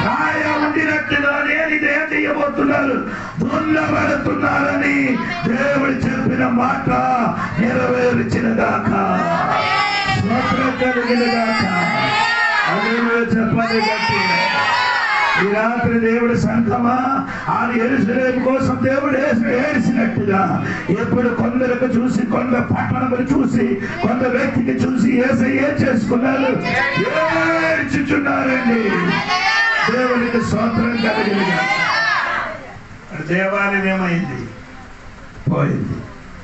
రాయ ఉండినట్టుగా నేను ఇదేం చేయబోతున్నారు? దున్నబడుతున్నారని దేవుడు చెప్పిన మాట నెరవేర్చిన గాక. చెప్పాలి. ఈ రాత్రి దేవుడు సంతమా ఆయన యెరూషలేము కోసం దేవుడు ఏడ్చినట్టుగా ఎప్పుడు కొందరికి చూసి, కొంత పట్టణములు చూసి, కొంత వ్యక్తికి చూసి యేసయ్య చేసుకున్నారు, ఏడ్చుచున్నారండి. దేవునికి స్తోత్రం కలిగినగా. దేవాలయం ఏమైంది? పోయింది.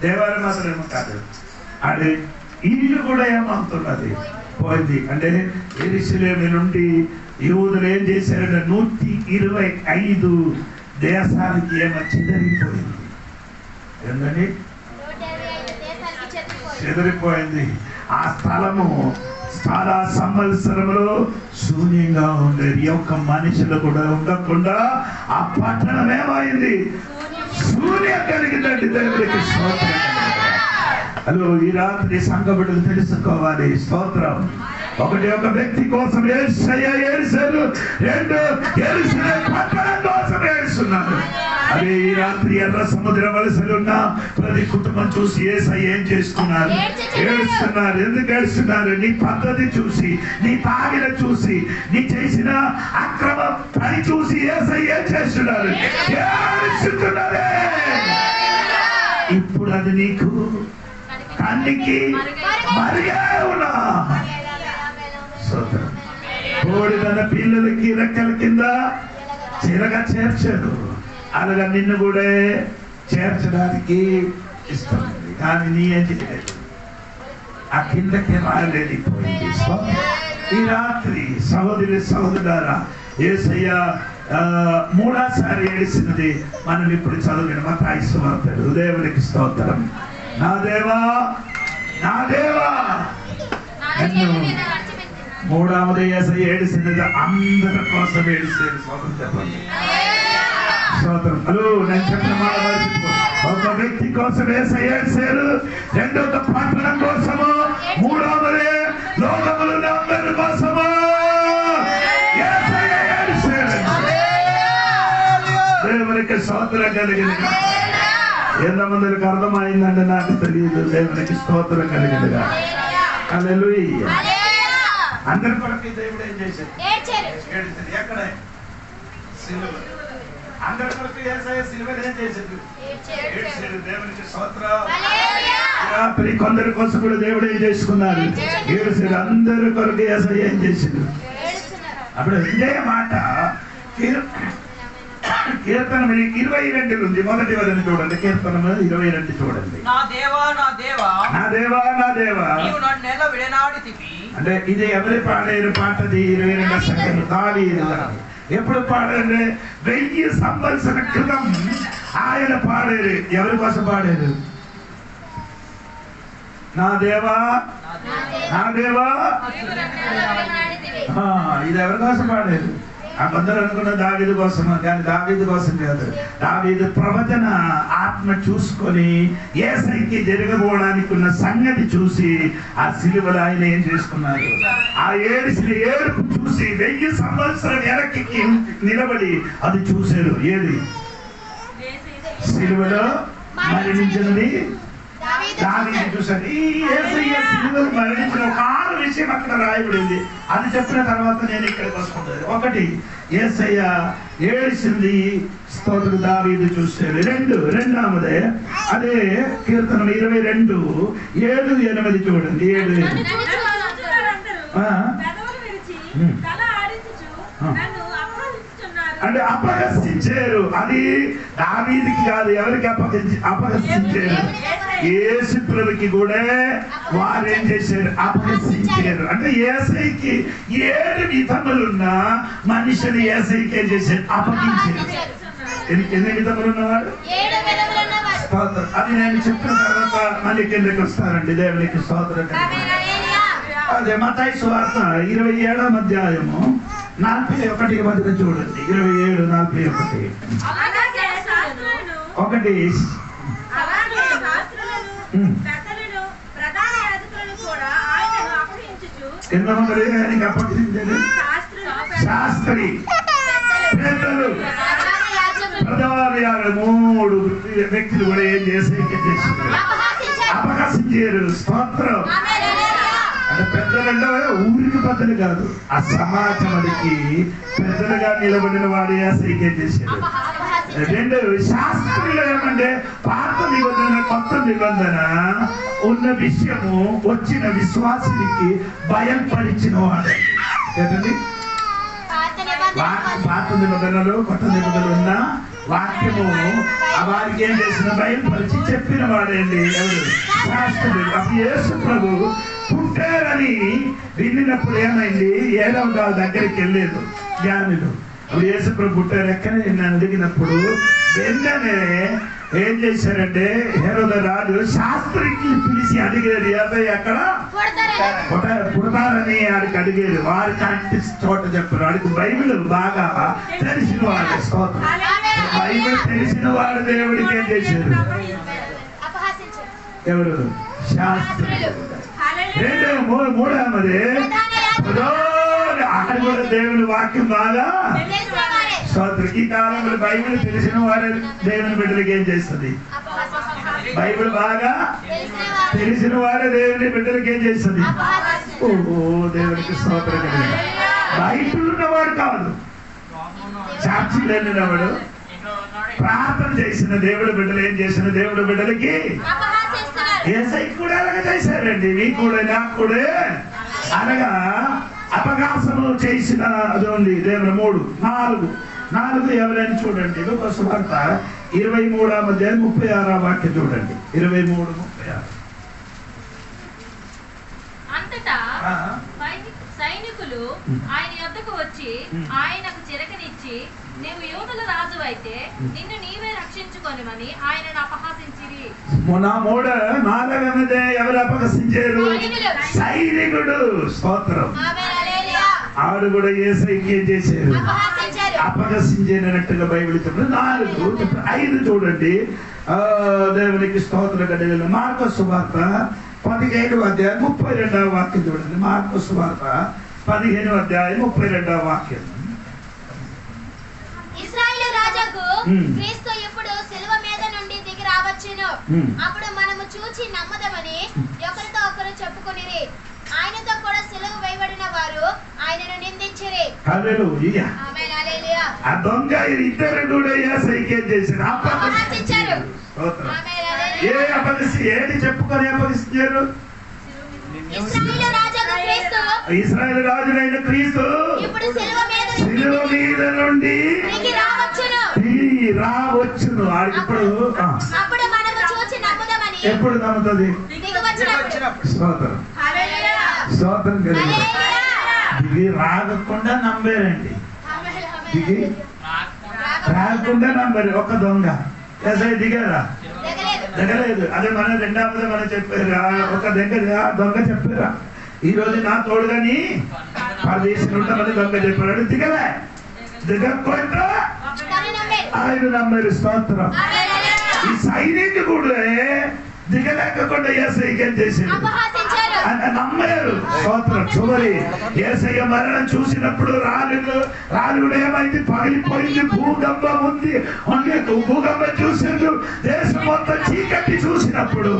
దేవాలయం మాత్రమేమో కాదు, అది ఇల్లు కూడా ఏమవుతున్నది? పోయింది. అంటే యెరూషలేము నుండి యూదులు ఏం చేశారంటే 125 దేశానికి ఏమో చెదిరిపోయింది. ఏంటండి? చెదిరిపోయింది. ఆ స్థలము చాలా సంవత్సరములు శూన్యంగా ఉండేది. ఒక్క మనుషులు కూడా ఉండకుండా ఆ పట్టణం ఏమైంది? శూన్యం కలిగిందండి. దేవుడికి స్తోత్రం. హలో, ఈ రాత్రి సంఘ బిడ్డలు తెలుసుకోవాలి. స్తోత్రం. ఒకటి ఒక వ్యక్తి కోసం ఏడ్చారు, 2 యెరూషలేము పట్టణం కోసం ఏడుస్తున్నారు. అదే ఈ రాత్రి ఎర్ర సముద్ర వలసలున్న ప్రతి కుటుంబం చూసి యేసయ్య ఏం చేస్తున్నారు? ఏడుస్తున్నారు. ఎందుకు ఏడుస్తున్నారు? నీ పద్ధతి చూసి, నీ తాగిన చూసి, నీ చేసిన అక్రమ పని చూసి యేసయ్య ఏం చేస్తున్నారు? ఏడుస్తున్నారే. ఇప్పుడు అది నీకు కన్నికి మరిగా ఉన్నా. కోడి తన పిల్లలకి రెక్కల కింద చిరగా చేర్చాడు. అలాగా నిన్ను కూడా చేర్చడానికి ఇష్టం ఉంది. కానీ నీ ఏం చేయలేదు, ఆ కిందకి రాలేకపోయింది. ఈ రాత్రి సహోదరి సహోదరులారా, యేసయ్య మూడోసారి ఏడిసినది మనం ఇప్పుడు చదివిన మత్తయి సువార్తలు. దేవునికి స్తోత్రం. నా దేవా నా దేవా, మూడవది యేసయ్య ఏడిసినది అందరి కోసం ఏడిసేది. స్వాతంత్రం చెప్పండి. స్తోత్రం. నేను చెప్పిన మాట మర్చిపో. ఒక వ్యక్తి కోసం యేసయ్య ఏడిసారు, రెండవ పట్టణం కోసము, మూడవది లోకములు అందరి కోసము యేసయ్య ఏడిసారు. దేవునికి స్తోత్రం కలిగింది. ఎంతమందికి అర్థమైందంటే నాకు తెలియదు. దేవునికి స్తోత్రం కలిగిందిగా. హల్లెలూయా. అందరి కొరకు దేవుడు ఏం చేశాడు? ఏడ్చాడు. ఎక్కడ? సిలువ. అందరి కొరకు యేసయ్య సిలువలో ఏం చేశాడు? ఏడ్చాడు. దేవునికి స్తోత్రం. రాత్రి కొందరి కోసం కూడా దేవుడు ఏం చేసుకున్నారు? ఏడ్చాడు. అందరి కొరకు యేసయ్య ఏం చేశాడు? అప్పుడు ఇదే మాట కీర్తన 22 ఉంది. మొదటి వదిలి చూడండి. కీర్తన 22 చూడండి. నా దేవా నా దేవా నా దేవా నా దేవా, నీవు నన్ను నెల విడనాడితివి. అంటే ఇది ఎవరి పాడేరు పాటది? 22 సంఖ్యలు దావీదు. ఎప్పుడు పాడారు? 1000 సంవత్సరాల క్రితం ఆయన పాడారు. ఎవరి కోసం పాడారు? నా దేవా నా దేవా. ఇది ఎవరి కోసం పాడారు? అందరూ అనుకున్న దావీదు కోసం, కానీ దావీదు కోసం కాదు. దావీదు ప్రవచన ఆత్మ చూసుకొని యేసయ్యకి జరగబోవడానికి ఉన్న సంగతి చూసి ఆ సిలువలో ఆయన ఏం చేసుకున్నారు? ఆ ఏడుపు చూసి 1000 సంవత్సరాలు వెనక్కి నిలబడి అది చూశారు. ఏది? సిలువలో మరణించినది దావీదు చూశారు. ఈ యేసయ్య సిలువలో మరణించిన ఒక 6 విషయం అక్కడ రాయబడింది. అది చెప్పిన తర్వాత నేను ఇక్కడికి వస్తుంటది. ఒకటి, యేసయ్య ఏడిసింది, స్తోత్రం, దావీదు చూశాడు. రెండవదే అదే కీర్తన 22 7, 8 చూడండి. 7, 8 అంటే అపహసించారు. అది దావీదుకి కాదు, ఎవరికి అపహసించారు? యేసు ప్రభుకి కూడా వారు ఏం చేశారు? అపహసించారు. అంటే యేసయ్యకి 7 విధములున్నా మనిషిని యేసయ్యకి ఏం చేశారు? అప్పగించారు. ఎన్ని విధములు ఉన్నవాడు? అది నేను చెప్పిన తర్వాత మళ్ళీ కిందకి వస్తారండి. దేవునికి స్తోత్రం. అదే మత్తయి సువార్త 27వ అధ్యాయము 41 చూడండి. 27, 41. ఒకటి, ఎంతమంది ఆయనకి అప్పగించారు? శాస్త్రి, పెద్దలు, ప్రధాన 3 వ్యక్తులు కూడా ఏం చేశారు? అపహసించారు. స్తోత్రం. అంటే పెద్దలంటే ఊరికి పెద్దలు కాదు, ఆ సమాజానికి పెద్దలుగా నిలబడిన వాడు యేసయ్యకి ఏం చేశారు? 2 శాస్త్రులు ఏమంటే పాత నిబంధన కొత్త నిబంధన ఉన్న విషయము వచ్చిన విశ్వాసునికి బయలుపరిచిన వాడు. ఏంటండి? పాత నిబంధనలు కొత్త నిబంధనలు ఉన్న వాక్యము వారికి ఏం చేసిన బయలుపరిచి చెప్పిన వాడండి ఎవరు? శాస్త్రుడు. అప్పుడు యేసు ప్రభు పుట్టారని విన్నప్పుడు ఏమైంది? 7వ దగ్గరికి వెళ్ళలేదు జ్ఞానులు. అప్పుడు యేసు ప్రభు పుట్టారు ఎక్కడే నన్ను అడిగినప్పుడు వెంటనే ఏం చేశారంటే హెరోదు రాజు శాస్త్రికి పిలిచి అడిగారు, యేసయ్య అక్కడ పుడతారని వారికి అడిగారు. వారికి అంటే చోట చెప్పారు. వాడికి బైబిల్ బాగా తెలిసిన వాడు. స్తోత్రం. బైబిల్ తెలిసిన వాడు దేవుడికి ఏం చేశారు? ఎవరు? శాస్త్రులు. మూడవది అక్కడ కూడా దేవుని వాక్యం బాగా స్తోత్రం. ఈ కాలంలో బైబిల్ తెలిసిన వారే దేవుని బిడ్డలకి ఏం చేస్తుంది? బైబిల్ బాగా తెలిసిన వారే దేవుని బిడ్డలకి ఏం చేస్తుంది? ఓహో, దేవునికి స్తోత్రం. బైబిల్ ఉన్నవాడు కాదు, చర్చికి వెళ్ళినవాడు, ప్రార్థన చేసిన దేవుడి బిడ్డలు ఏం చేసిన దేవుడి బిడ్డలకి యేసయ్య కూడా అలాగే చేశారండి. మీకు కూడా నాకు కూడా అనగా అపకాశము చేసిన అది ఉంది. దేవుడు 3, 4 4 ఎవరైనా చూడండి. లూకా సువార్త 23వ అధ్యాయం 36వ వాక్యం చూడండి. 23:36. అంతటా సైనికులు ఆయన యొద్దకు వచ్చి ఆయనకు చిరకనిచ్చి, నీవు యూదుల రాజు అయితే నిన్ను నీవే రక్షించుకొనిమని ఆయనను అపహాసించిరి. నాలుగవది ఎవరు అపహసించారు? సైనికుడు. స్తోత్రం. ఆవిడ కూడా యేసయ్యకి ఏం చేశారు? అపహసించినట్టుగా బైబిల్ చెప్తుంది. 4. 5 చూడండి. దేవునికి స్తోత్రం గడియలు. మార్కు సువార్త 15వ అధ్యాయం 32వ వాక్యం చూడండి. మార్కు సువార్త 15వ అధ్యాయం 32వ వాక్యం. ఇశ్రాయేలు రాజుకు క్రీస్తు ఇప్పుడు సిలువ మీద నుండి దిగి రావచ్చును. అప్పుడు మనము చూచి నమ్మదమని ఒకరితో ఒకరు చెప్పుకొనిరి. ఆయనతో కూడా సిలువ వేయబడిన వారు ఆయనను నిందించిరి. హల్లెలూయా. ఆమేన్. హల్లెలూయా. ఆ దొంగ ఇద్దరు కూడా యేసయ్యకి ఏం చేశారు? అపహసించారు. స్తోత్రం. ఆమేన్. హల్లెలూయా. ఏది చెప్పుకొని అపహసించారు? ఇశ్రాయేలు రాజుకు క్రీస్తు, ఇశ్రాయేలు రాజునైన క్రీస్తు ఇప్పుడు సిలువ మీద నుండి దిగి రావచ్చును. రావచ్చును. ఇప్పుడు అప్పుడు మనము చూచి నమ్ముదామని. ఎప్పుడు నమ్ముతుంది? దిగి వచ్చినప్పుడు. స్తోత్రం. హల్లెలూయా. స్తోత్రం కలిగి హల్లెలూయా. దిగి రాకుండా నమ్మారండి. ఆమేన్. ఆమేన్. దిగి రాకుండా నమ్మారు. ఒక దొంగ ఎస్ఐ దిగారా? దిగలేదు. అదే మన రెండవది మనం చెప్పారు. ఒక దగ్గర దొంగ చెప్పారా? ఈ రోజు నా తోడుగాని పరదేశం ఉంటామని దొంగ చెప్పారు. దిగలే. దిగకుండా ఆయన నమ్మారు. స్తోత్రం. ఈ సైనికుడు దిగలేకుండా యేసయ్యకి ఏం చేశారు? నమ్మారు. స్తోత్రం. చివరి యేసయ్య మరణం చూసినప్పుడు రాళ్ళు ఏమైంది? పగిలిపోయింది. భూకంపం ఉంది. భూకంపం చూసారు. దేశం మొత్తం చీకటి చూసినప్పుడు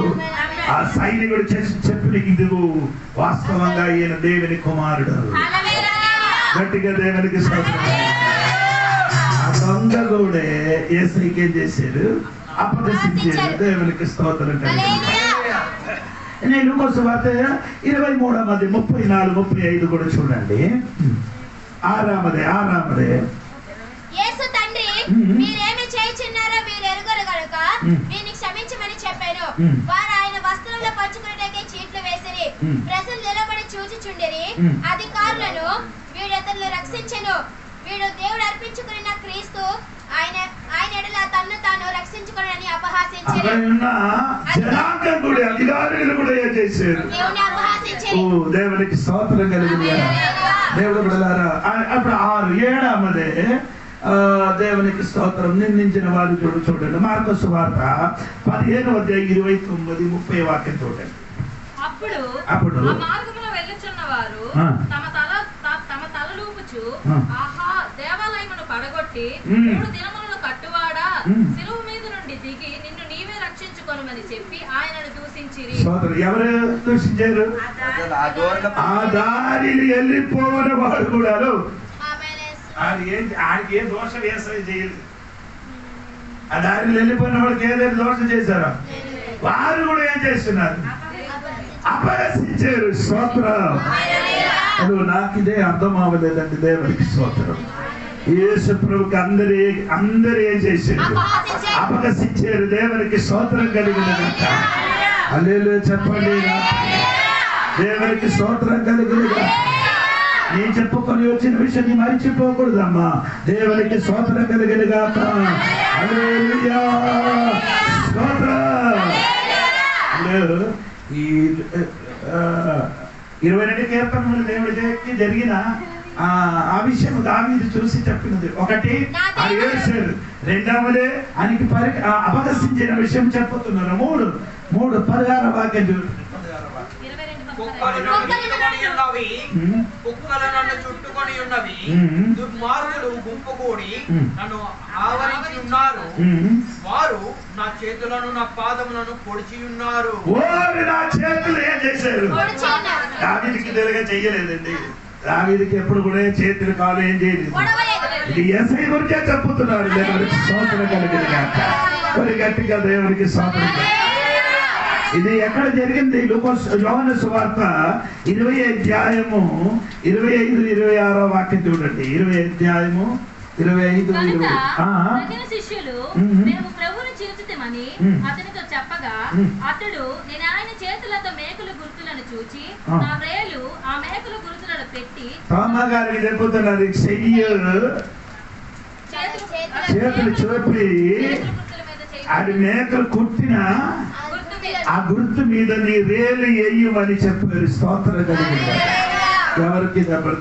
ఆ సైనికుడు చెప్పిన ఇదిగో వాస్తవంగా ఈయన దేవుని కుమారుడు. గట్టిగా దేవునికి స్తోత్రం. ఆ దొంగ కూడా యేసయ్యకి ఏం చేశారు? అపహసించారు. దేవునికి స్తోత్రం. నేను సువార్త 23వ 34, 35 కూడా చూడండి. ఆరామదే. యేసు తండ్రి, మీరేమి చేయుచున్నారో మీరు ఎరుగరు గనుక వీరిని క్షమించమని చెప్పాను. వారు ఆయన వస్త్రంలో పంచుకునేటకే చీట్లు వేసిరి. ప్రజలు నిలబడి చూచుచుండిరి. అధికారులను వీడతను రక్షించెను. వీడు దేవుడు అర్పించుకున్న క్రీస్తు, ఆయన ఎడల తన్ను తాను రక్షించుకుని అపహాసించారు. అధికారులు కూడా ఏం చేశారు? దేవునికి స్తోత్రం కలిగింది. దేవుడు బిడ్డలారా, అప్పుడు 6, 7 దేవునికి స్తోత్రం. నిందించిన వారు చూడండి. మార్కు సువార్త 15వ అధ్యాయం 29, 30 వాక్యం చూడండి. అప్పుడు ఆ మార్గమున వెళ్ళుచున్న వారు తమ తలలూపుచు, ఆహా, దేవాలయమును పడగొట్టి 3 దినములను కట్టువాడా, సిలువ మీద నుండి దిగి నిన్ను నీవే రక్షించుకొనుమని చెప్పి ఆయనను దూషించిరి. ఎవరు దూషించారు? ఆ దారిని వెళ్ళిపోవని వాడు కూడా ఆడికి ఏ దోషం వేసవి చేయలేదు. ఆ దారిని వెళ్ళిపోయిన వాడికి ఏదైనా దోషం చేశారా? వారు కూడా ఏం చేస్తున్నారు? అపహసించారు. స్తోత్రం. నాకు ఇదే అర్థం అవ్వలేదండి. దేవునికి స్తోత్రం. యేసు ప్రభుకి అందరూ ఏం చేశారు? అపహసించారు. దేవునికి స్తోత్రం కలిగిన హల్లెలూయా చెప్పండి. దేవునికి స్తోత్రం కలిగిన. నేను చెప్పుకొని వచ్చిన విషయం నీ మరిచిపోకూడదమ్మా. దేవునికి స్తోత్రం కలిగిన గాక. హల్లెలూయా స్తోత్రం. ఈ 22 కీర్తనలు దేవుడికి జరిగిన ఆ విషయం దావీదు చూసి చెప్పినది. ఒకటి అది ఏడ్చాడు. రెండవది ఆయనకి అపహసించిన విషయం చెప్పుతున్నారు. 3 16వ వాక్యం చూడండి. కుక్కలు నన్ను చుట్టుకొని ఉన్నవి, దుర్మార్గులు గుంపు కూడి నన్ను ఆవరించి ఉన్నారు. వారు నా చేతులను నా పాదములను పొడిచి ఉన్నారు. నా చేతులు ఏం చేశారు? దావీదుకి తెలుగా చెయ్యలేదండి. దావీదుకి ఎప్పుడు కూడా చేతులు కాలు ఏం చేయలేదు. ఇది యేసయ్య గురించే చెప్పుతున్నారు. దేవునికి స్తోత్రం కలిగిన గాక. మరి గట్టిగా దేవునికి స్తోత్రం. ఇది ఎక్కడ జరిగింది? యోహాను సువార్త 20వ అధ్యాయము 25, 26వ వాక్యం చూడండి. 20వ అధ్యాయము 25, కనుక 20. తగిన శిష్యులు మేము ప్రభువుని చూచితమని అతనితో చెప్పగా అతడు నేను ఆయన చేతులతో మేకుల గుర్తులను చూచి నా వేలు ఆ మేకుల గుర్తులను పెట్టి తోమా గారికి చెప్పుతున్నారు చేతులు చూపి అది మేకలు కుట్టిన ఆ గుర్తు మీద నీ వేలు వేయమని చెప్పారు. స్తోత్రం కలిగింది. ఎవరికి చెప్పారు?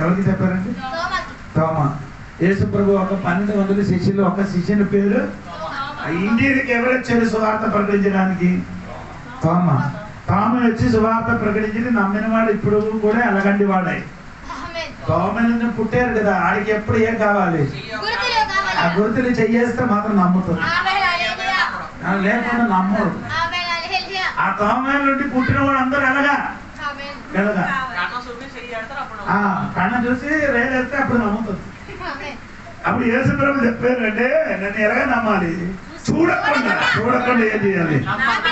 ఎవరికి చెప్పారండి? తోమా. యేసు ప్రభు ఒక 1200 శిష్యులు, ఒక శిష్యుని పేరు ఇండియాకి ఎవరు వచ్చారు సువార్త ప్రకటించడానికి? తోమా. తోమ వచ్చి సువార్త ప్రకటించి నమ్మిన వాడు ఇప్పుడు కూడా ఎలాగండి వాడే. తోమని పుట్టారు కదా, ఆడికి ఎప్పుడు ఏం కావాలి? ఆ గుర్తులు చెయ్యేస్తే మాత్రం నమ్ముతుంది, లేకుండా నమ్మరు. ఆ తోమల నుండి పుట్టిన వాడు అందరూ ఎలాగా కళ్ళ చూసి రేలేస్తే అప్పుడు నమ్ముతుంది. అప్పుడు యేసు ప్రభు చెప్పారంటే నన్ను ఎలాగా నమ్మాలి? చూడకుండా ఏం చేయాలి?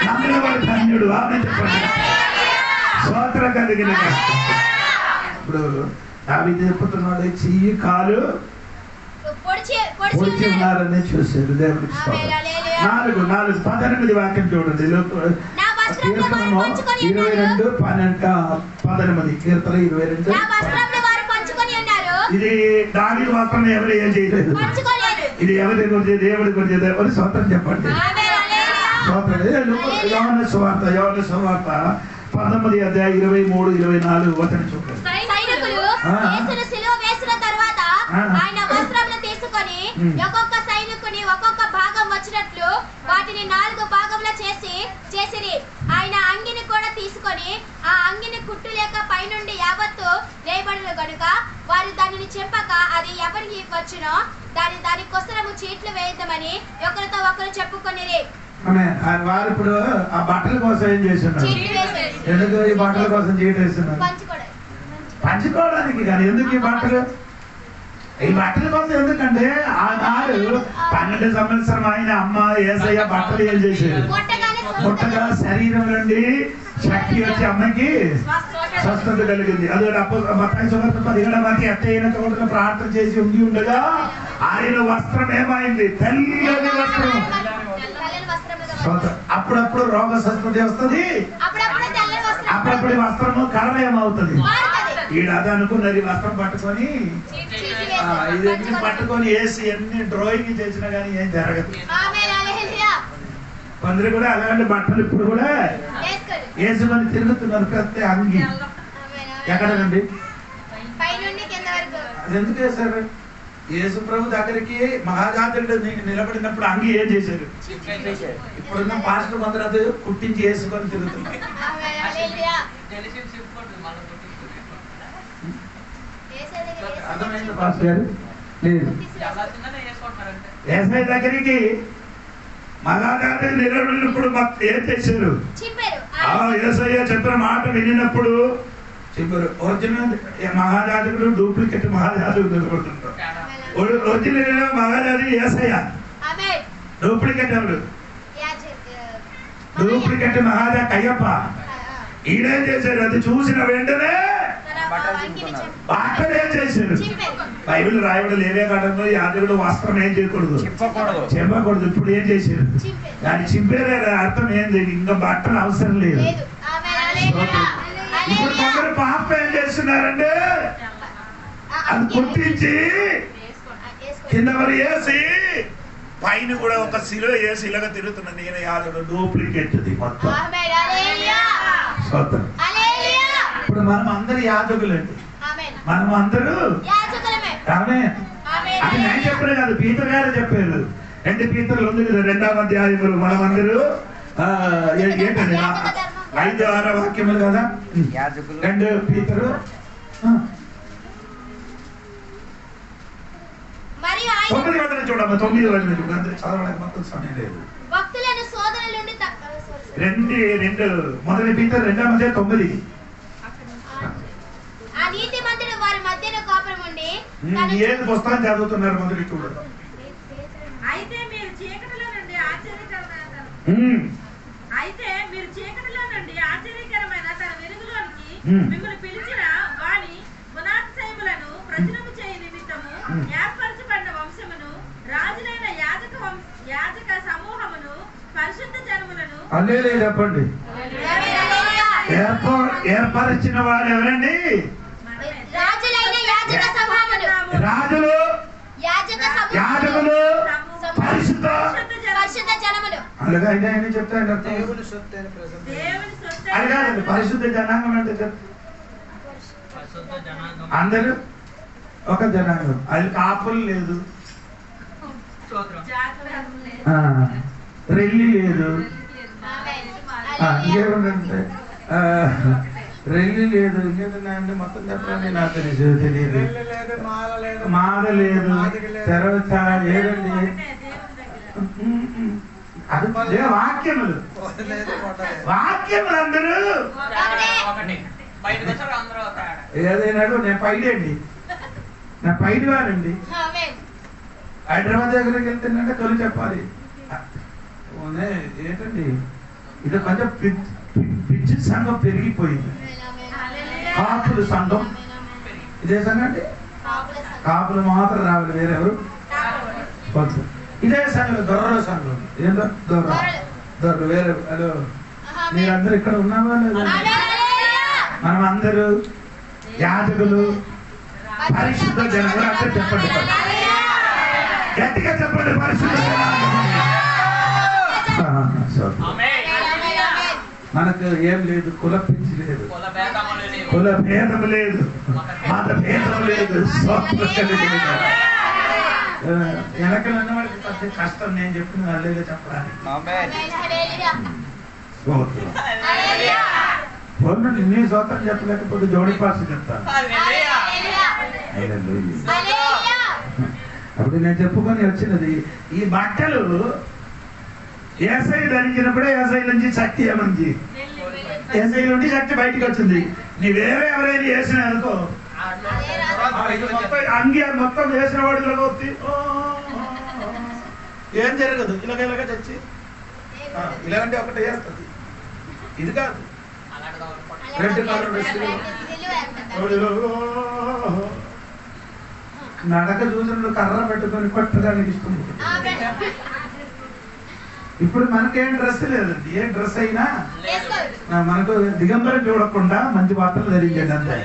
నమ్మిన వాడు ధన్యుడు. ఆమె చెప్పండి. స్తోత్రం కలిగిన. ఇప్పుడు దావీదు చెప్పుతున్నాడు, చెయ్యి కాలు పొడిచి ఉన్నారని చూశారు. దేవుడికి 4:18 వాక్యం చూడండి. 22:18 కీర్తన 22. ఇది దావీదు వస్త్రం ఎవరు ఏం చేయలేదు. ఇది ఎవరి గురించి? దేవుడి గురించి. దేవుడి స్వతంత్రం చెప్పండి. యోహాను సువార్త 19:23-24 వచనం చూడండి. ఆయన వస్త్రములు తీసుకొని ఒక్కొక్క సైనికుని ఒక్కొక్క భాగం వచ్చినట్లు వాటిని 4 భాగముల చేసిరి. ఆయన అంగిని కూడా తీసుకొని ఆ అంగిని కుట్టు లేక పైనుండి యావత్తు వేయబడిన గనుక వారు దానిని చెప్పక అది ఎవరికి వచ్చునో దాని కొసరము చీట్లు వేద్దామని ఒకరితో ఒకరు చెప్పుకొనిరి. వారు ఇప్పుడు ఆ బట్టల కోసం ఏం చేస్తున్నారు? ఎందుకు ఈ బట్టల కోసం చీట వేస్తున్నారు? పంచుకోవడానికి. కానీ ఎందుకు ఈ బట్టలు? ఈ బట్టల కోసం ఎందుకంటే ఆనాడు 12 సంవత్సరం ఆయన అమ్మ యేసయ్య బట్టలు ఏం చేశారు? పుట్టగా శరీరం నుండి శక్తి వచ్చి అమ్మకి స్వస్థత కలిగింది. అదే మత్తయి సువార్త 17 ఎత్తైన చోటున ప్రార్థన చేసి ఉండి ఉండగా ఆయన వస్త్రం ఏమైంది? తెల్లని వస్త్రం. అప్పుడప్పుడు రోగ స్వస్థత వస్తుంది, అప్పుడప్పుడు వస్త్రము కలర్ ఏమవుతుంది? ఈడ అది అనుకున్నది వస్త్రం పట్టుకొని ఇది పట్టుకొని వేసి ఎన్ని డ్రాయింగ్ చేసినా కానీ ఏం జరగదు. కొందరు కూడా అలాంటి బట్టలు ఇప్పుడు కూడా వేసుకొని తిరుగుతున్నారు. ప్రతి అంగి ఎక్కడండి? అది ఎందుకు వేశారు? యేసు ప్రభు దగ్గరికి మహాజాతుడు నిలబడినప్పుడు అంగి ఏం చేశారు? ఇప్పుడున్న పాస్టర్ కొందరు కుట్టించి వేసుకొని తిరుగుతున్నారు. అర్థమైంది పాస్టర్ గారు? లేదు. యేసయ్య దగ్గరికి మహాజాతుడు నిలబడినప్పుడు ఏం చేశారు? యేసయ్య చెప్పిన మాట వినినప్పుడు చెప్పారు. ఒరిజినల్ మహాజాతకుడు, డూప్లికేట్ మహాజాతకుడు నిలబడుతుంటారు. ఒరిజినల్ మహాజాతి యేసయ్య, డూప్లికేట్ ఎవరు? డూప్లికేట్ మహాజా కయ్యప్ప. ఈయనేం చేశారు? అది చూసిన వెంటనే బట్టలు ఏం చేశారు? బైబిల్ రాయడం లేవే కాదంలో యాదవుడు వస్త్రం ఏం చేయకూడదు, చెప్పకూడదు. ఇప్పుడు ఏం చేశారు? దాన్ని చింపేరే. అర్థం ఏంది? ఇంకా బట్టలు అవసరం లేదు. ఇప్పుడు కొందరు పాప ఏం చేస్తున్నారంటే అది కుట్టించి కింద మరి వేసి పైన కూడా ఒక శిలో వేసి ఇలాగ తిరుగుతున్నది. నేను యాదవుడు డూప్లికేట్ మొత్తం. ఇప్పుడు మనం అందరు యాజకులండి, మనం అందరూ. అది నేను చెప్పాను కాదు, పీతర్ గారు చెప్పారు. 2 పీతర్లు ఉంది కదా 2వ అధ్యాయములు. మనం అందరూ ఏంటండి 5-6 వాక్యములు కదా. 2 పీతరు 9 వచనం చూడమ్మా. 9 వచనం చూడండి. చదవడానికి మొత్తం సమయం లేదు. మొదటి పీతరు 2వ అధ్యాయం 9. ఏది పుస్తకం చదువుతున్నారు? మొదటి చూడండి. అయితే మీరు చీకటిలో నుండి ఆశ్చర్యకరమైన తన వెలుగులోనికి మిమ్మల్ని పిలిచిన వాని గుణాతిశయములను ప్రచురము చేయ నిమిత్తము హల్లెలూయా చెప్పండి. ఏర్పరిచిన వాడు ఎవరండి? రాజులు, యాజకులు, పరిశుద్ధ జనములు. అలాగే ఆయన చెప్తాడు అది కాదండి. పరిశుద్ధ జనాంగం అంటే అందరూ ఒక జనాంగం. అది కాపులు లేదు, రెల్లి లేదు, ఇంకేమంటే రెల్లి లేదు, ఇంకేంటే మొత్తం చెప్పండి. నాకు తెలియదు. మాల లేదు, తర్వాత ఏదండి అది వాక్యములు. వాక్యములు అందరూ ఏదైనాడు. నేను పైడండి, నా పైడి వారండి. హైదరాబాద్ దగ్గరికి వెళ్తుందంటే తొలి చెప్పాలి ఏంటండి, ఇది కొంచెం పిచ్చి సంఘం పెరిగిపోయింది. కాపులు సంఘం, ఇదే సంఘం అండి. కాపులు మాత్రం రావాలి, వేరెవరు ఇదే సంఘం. దొర్ర సంఘం ఏంటో దొర్ర వేరే. హలో, మీరందరూ ఇక్కడ ఉన్నావా లేదా? మనం అందరూ యాజకులు, పరిశుద్ధ జనములు. అంటే చెప్పండి, గట్టిగా చెప్పండి, పరిశుద్ధ జనాంగం. మనకు ఏం లేదు, కుల పిచ్చి లేదు, కుల భేదం లేదు, మత భేదం లేదు. వెనకలు అన్నవాడికి ప్రతి కష్టం నేను చెప్పిన అల్లేగా చెప్పడానికి. నీ సోత్రం చెప్పలేకపోతే జోడి పాస్ చెప్తాను. అప్పుడు నేను చెప్పుకొని వచ్చినది, ఈ బట్టలు ఏసై ధరించినప్పుడే ఏసై నుంచి శక్తి ఏమంది, ఏసై నుండి శక్తి బయటికి వచ్చింది. నీ వేరే ఎవరైనా వేసిన అనుకో, అంగి మొత్తం వేసిన వాడు ఇలాగొత్తి ఏం జరగదు. ఇలాగ చచ్చి ఇలాగంటే ఒకటి వేస్తుంది. ఇది కాదు, రెడ్ కలర్ నడక చూసిన కర్ర పెట్టుకొని కొట్టడానికి ఇష్టం. ఇప్పుడు మనకేం డ్రెస్ లేదండి. ఏ డ్రెస్ అయినా మనకు దిగంబరం చూడకుండా మంచి బట్టలు ధరించండి అంతే.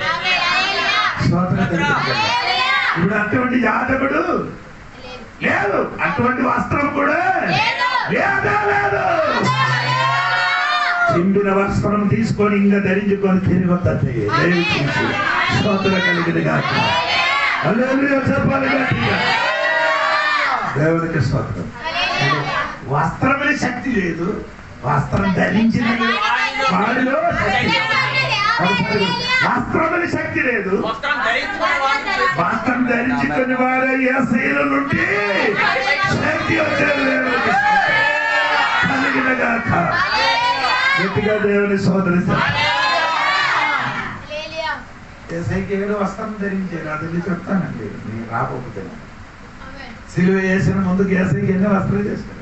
ఇప్పుడు అటువంటి యాజకుడు లేదు, అటువంటి వస్త్రం కూడా లేదు. చిండిన వస్త్రం తీసుకొని ఇంకా ధరించుకొని తిరిగి వస్తుంది. స్తోత్ర కలిగిన కాదు. చెప్పాలి గట్టిగా, దేవునికి స్తోత్రం. వస్త్రమే శక్తి లేదు, వస్త్రం ధరించిన వాడిలో వస్త్రమే శక్తి లేదు. వస్త్రం ధరించుకుని వారే యేసయ్య నుండి శక్తి వచ్చేది కలిగిన గాక. గట్టిగా దేవుని సోదరి యేసయ్యకి 7 వస్త్రం ధరించారు. అది చెప్తానండి, నేను రాబోతే. సిలువ వేసిన ముందుకు యేసయ్యకి ఎన్ని వస్త్రాలు చేశారు?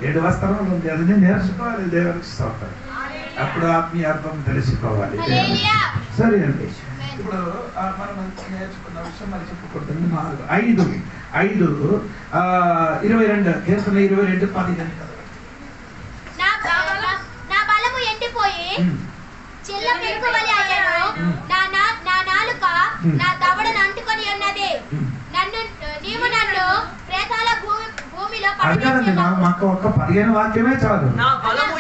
7 వస్త్రాలు ఉంది. అది నేర్చుకోవాలి, దేవునికి స్తోత్రం. అప్పుడు ఆత్మీయ అర్థం తెలుసుకోవాలి. సరే అండి, ఇప్పుడు మనం నేర్చుకున్న విషయం మరి చెప్పుకుంటుంది. 5:22 కీర్తన 22:15. నా బలము ఎండిపోయి చెల్ల పెంకువలి అయ్యాను, నా నాలుక నా దవడను అంటుకొని ఉన్నది. నీవు నన్ను ప్రేతాల భూమిలో పడవేసి మాకు ఒక 15 వాక్యమే చాలు. నా బలము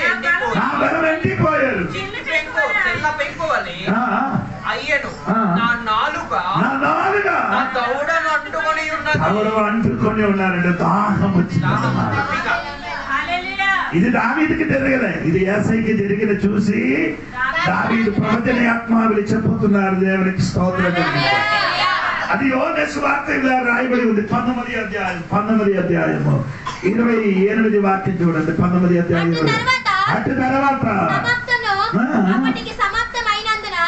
ఎండిపోయారు, అయ్యను నా నాలుక నా దవడను అంటుకొని ఉన్నారంటే దాహం వచ్చింది. ఇది దావీదుకి జరగలే, ఇది యేసయ్యకి జరిగిన చూసి దావీదు ప్రవచన ఆత్మావులు చెప్పుతున్నారు. దేవునికి స్తోత్రం. అది యోహాను సువార్త ఇలా రాయబడి ఉంది. 19వ అధ్యాయము 28 వాక్యం చూడండి. 19వ అధ్యాయం. అటు తర్వాత సమాప్తమైనందున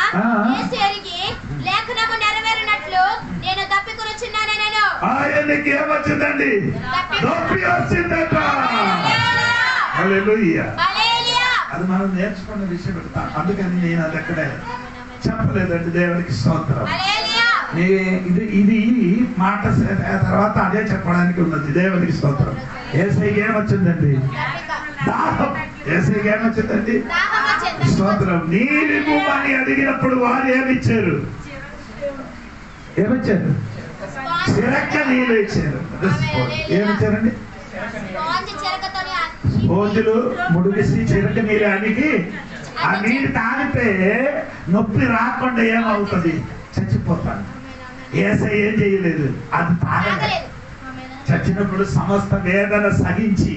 యేసు ఎరిగి లేఖనము నెరవేరినట్లు నేను తప్పికొనుచున్నానెను. ఆయనకి ఏమొచ్చిందండి? నొప్పి వచ్చిందట. హల్లెలూయా. అది మనం నేర్చుకున్న విషయం పెడతాం. అందుకని నేను అది ఎక్కడే చెప్పలేదండి. దేవునికి స్తోత్రం. ఇది మాట తర్వాత అదే చెప్పడానికి ఉన్నది. దేవునికి స్తోత్రం. యేసయ్యకి ఏమొచ్చిందండి? దాహం. యేసయ్యకి ఏమొచ్చిందండి? స్తోత్రం. నీరివ్వమని అడిగినప్పుడు వారు ఏమిచ్చారు? ఏమిచ్చారు? చిరక నీళ్ళు ఇచ్చారు. ఏమిచ్చారండి? స్పోంజులు ముడిగేసి చిరక నీళ్ళు అడిగి ఆ నీళ్ళు తాగితే నొప్పి రాకుండా ఏమవుతుంది? చచ్చిపోతాను. యేసయ్య ఏం చేయలేదు, అది తాగలేదు. చచ్చినప్పుడు సమస్త వేదన సహించి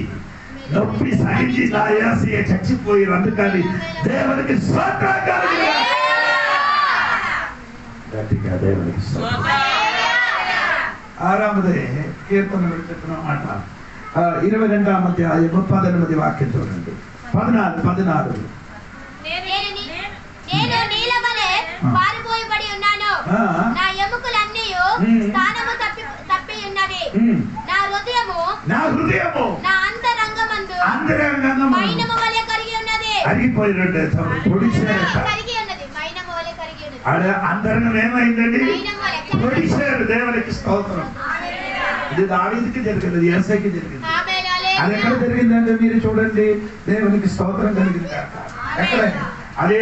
నొప్పి సహించి నా యేసయ్య చచ్చిపోయి అందుకని దేవునికి స్తోత్రం కలుగును. గట్టిగా దేవునికి స్తోత్రం. 6వ కీర్తనలో చెప్పిన మాట 22వ అధ్యాయం 18వ వాక్యం చూడండి. 14 నేను నీళ్ళ వలె పారిపోయబడి ఉన్నాను. నా ఎముకలన్నీ స్థానము తప్పి ఉన్నవి. నా హృదయము నా అంతరంగమందు మైనము వలె కరిగి ఉన్నది. కరిగి ఉన్నది, మైనము వలె కరిగి ఉన్నది. అంతరంగం ఏమైందండి? పొడిచారు. దేవునికి స్తోత్రం. ఇది దావీదుకి జరిగింది, యేసయ్యకి జరిగింది. అది ఎక్కడ జరిగిందంటే మీరు చూడండి, దేవునికి స్తోత్రం కలిగింది. ఎక్కడ? అదే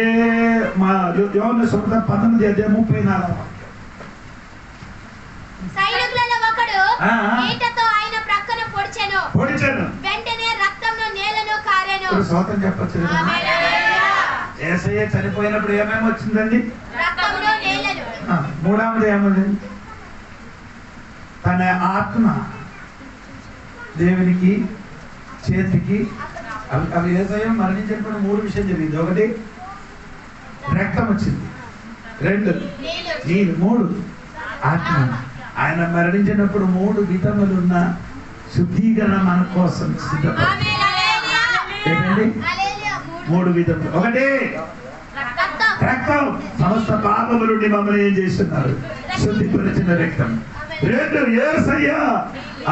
మా యోహాను సువార్త 19వ అధ్యాయం 34వ సైనికులలో ఒకడు ఈటతో ఆయన ప్రక్కన పొడిచెను. వెంటనే రక్తమును నేలను కారెను. స్తోత్రం చెప్పొచ్చు. యేసయ్య చనిపోయినప్పుడు ఏమేమి వచ్చిందండి? రక్తమును నేలను. 3వది ఏమది? తన ఆత్మ దేవునికి చేతికి అవి యేసయ్య మరణించినప్పుడు 3 విషయం జరిగింది. 1 రక్తం వచ్చింది, 2 నీళ్ళు, 3 ఆత్మ. ఆయన మరణించినప్పుడు 3 విధములున్న శుద్ధీకరణ మన కోసం సిద్ధపడింది. ఏంటండి? 3 విధములు. 1 రక్తం, సమస్త పాపముల నుండి మమ్మల్ని ఏం చేస్తున్నారు? శుద్ధిపరిచిన రక్తం. 2 యేసయ్య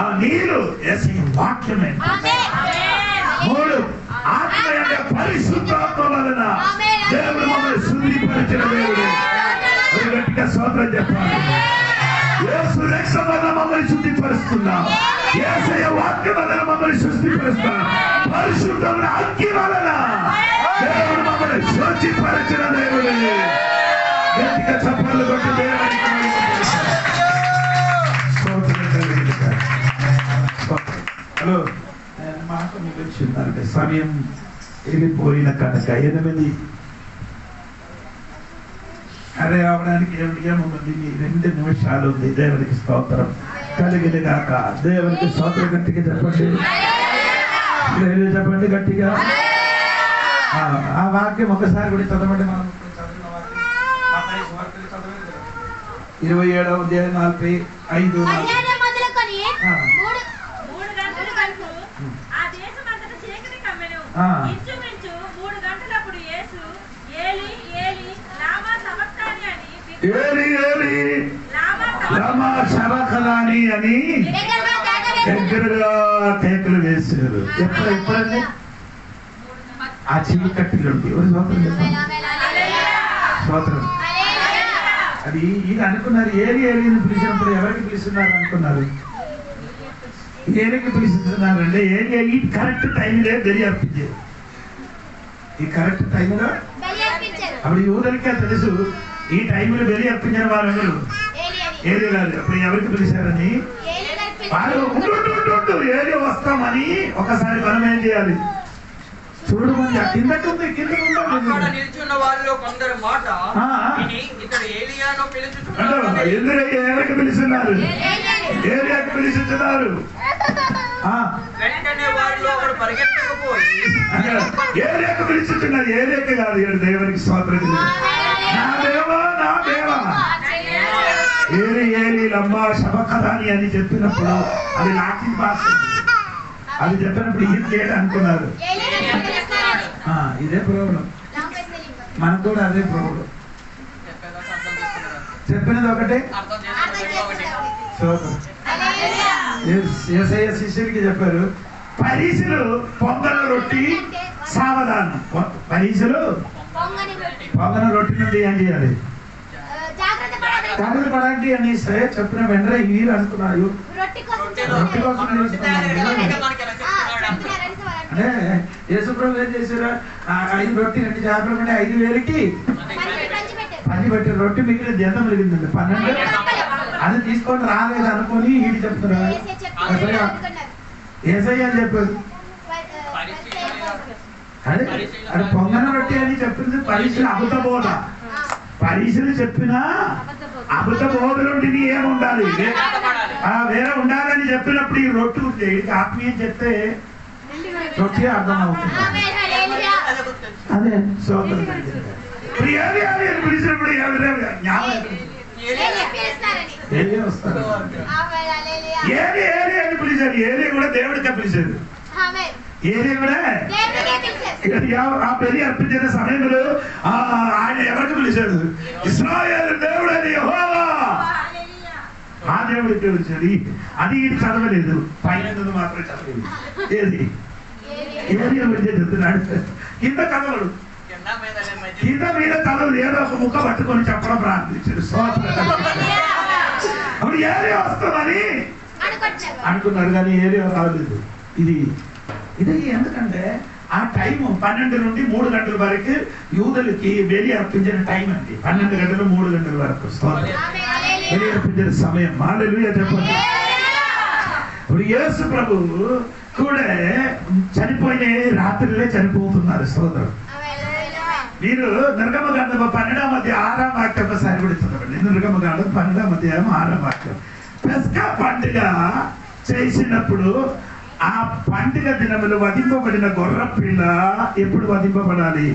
ఆ నీరు, యేసయ్య వాక్యమే. 3 ఆత్మ యొక్క పరిశుద్ధాత్మ వలన దేవుడు మమ్మల్ని శుద్ధిపరిచిన దేవుడు. గట్టిగా స్తోత్రం చెప్పాలి. యేసు రక్తం వలన మమ్మల్ని శుద్ధిపరుస్తున్నాం. యేసయ్య వాక్యం వలన మమ్మల్ని శుద్ధిపరుస్తున్నాం. పరిశుద్ధమైన అగ్ని వలన దేవుడు మమ్మల్ని శుద్ధిపరిచిన దేవుడు. గట్టిగా చప్పట్లు కొట్టి దేవుడికి హలో. మాట ముగించిందంటే సమయం వెళ్ళిపోయిన కనుక 8 అరే అవడానికి ఏముంది? 2 నిమిషాలు ఉంది. దేవునికి స్తోత్రం కలిగింది కాక. దేవునికి స్తోత్రం గట్టిగా చెప్పండి, చెప్పండి గట్టిగా. ఆ వాక్యం ఒకసారి కూడా చదవండి. మనం చదివిన వాక్యం 27వ అధ్యాయం 45 ఇంచుమించు 3 గంటలప్పుడు యేసు ఏలీ ఏలీ లామా సబక్తాని అని లామా సబక్తాని అని దగ్గరగా కేకలు వేశారు. ఎప్పుడండి? ఆ చీకటిలోండి. స్తోత్రం. అది ఈయన అనుకున్నారు, ఏలి ఏలిని పిలిచినప్పుడు ఎవరికి పిలుస్తున్నారు అనుకున్నారు? ఏలికి పిలుస్తున్నారండి. ఏలి ఈ కరెక్ట్ టైంలో బలి అర్పించారు. ఈ కరెక్ట్ టైంలో అప్పుడు యూదులకే తెలుసు ఈ టైంలో బలి అర్పించిన వారు ఎవరు? ఏలి గారు. అప్పుడు ఎవరికి పిలిచారని వాళ్ళు ఉండు ఏలి వస్తామని ఒకసారి మనం ఏం చేయాలి? చూడమని కిందకుంది, కింద నిల్చున్న వాళ్ళు కొందరు మాట ఇతడు ఏలియాను పిలుచుచున్నారు. ఎవరికి పిలుస్తున్నారు? ఏలియాకి పిలుస్తున్నారు. వెంటనే వారిలో ఒకడు పరిగెత్తకపోయి ఏలియాకి పిలుస్తున్నారు. ఏలియాకి కాదు, దేవునికి స్తోత్రం. నా దేవా, నా దేవా, ఏలి ఏలి లమ్మా సబక్తాని అని చెప్పినప్పుడు అది లాటిన్ భాష. అది చెప్పినప్పుడు ఏం చేయాలి అనుకున్నారు? ఇదే ప్రాబ్లం. మనకు కూడా అదే ప్రాబ్లం. చెప్పినది ఒకటే. యేసయ్య శిష్యుడికి చెప్పారు, పరీసులు పొంగన రొట్టి సావధానం. పరీసులు పొంగన రొట్టి నుండి ఏం చేయాలి? జాగ్రత్త పడండి అని చెప్పిన వెంటనే వీరు అనుకున్నారు రొట్టి కోసం. అంటే యేసు యేసుప్రభు ఏం చేశారు? 5 రొట్టె 2 చేపలు ఉంటే 5,000కి పని పెట్టి రొట్టె మిగిలింది. ఎంత మిగిలిందండి? 12. అది తీసుకొని రాలేదు అనుకొని వీడు చెప్తున్నారు ఏసయ్య అని చెప్పారు. అదే అది పొంగన రొట్టె అని చెప్పింది పరీక్షలు అబద్ధ బోధ. పరీక్షలు చెప్పినా అబద్ధ బోధ నుండి ఏముండాలి? వేరే ఉండాలని చెప్పినప్పుడు ఈ రొట్టె ఉంది. ఆత్మీయం చెప్తే రొట్టె అర్థం అవుతుంది. అదే సోదరు పిలిచినప్పుడు ఏలి వస్తారు. ఏలి అని పిలిచారు. ఏలి కూడా దేవుడికే పిలిచారు. ఏలి కూడా ఆ బలి అర్పించిన సమయంలో ఆయన ఎవరికి పిలిచాడు? ఇశ్రాయేలు దేవుడు అని యెహోవా ఆ దేవుడికి పిలిచాడు. అది ఇది చదవలేదు, పైన మాత్రం చదవలేదు. ఏది ఏలి చెప్తున్నాడు. కింద కదలడు, కింద మీద తలలు ఏదో ఒక ముక్క పట్టుకొని చెప్పడం ప్రారంభించాడు. అప్పుడు ఏరియా వస్తుందని అనుకున్నారు కానీ ఏరియా రాలేదు. ఇది ఎందుకంటే ఆ టైం 12 నుండి 3 గంటల వరకు యూదులకి బలి అర్పించిన టైం అండి. 12 గంటలు 3 గంటల వరకు బలి అర్పించిన సమయం. హల్లెలూయా చెప్పండి. ఇప్పుడు యేసు ప్రభు కూడా చనిపోయిన రాత్రిలో చనిపోతున్నారు. సోదరు మీరు నిర్గమకాండం 12వ అధ్యాయం 6వ వాక్యం ఒకసారి కూడా చదవండి. నిర్గమకాండం 12వ అధ్యాయం 6వ వాక్యం. పెస్కా పండుగ చేసినప్పుడు ఆ పండుగ దినములు వధింపబడిన గొర్రె పిల్ల ఎప్పుడు వధింపబడాలి?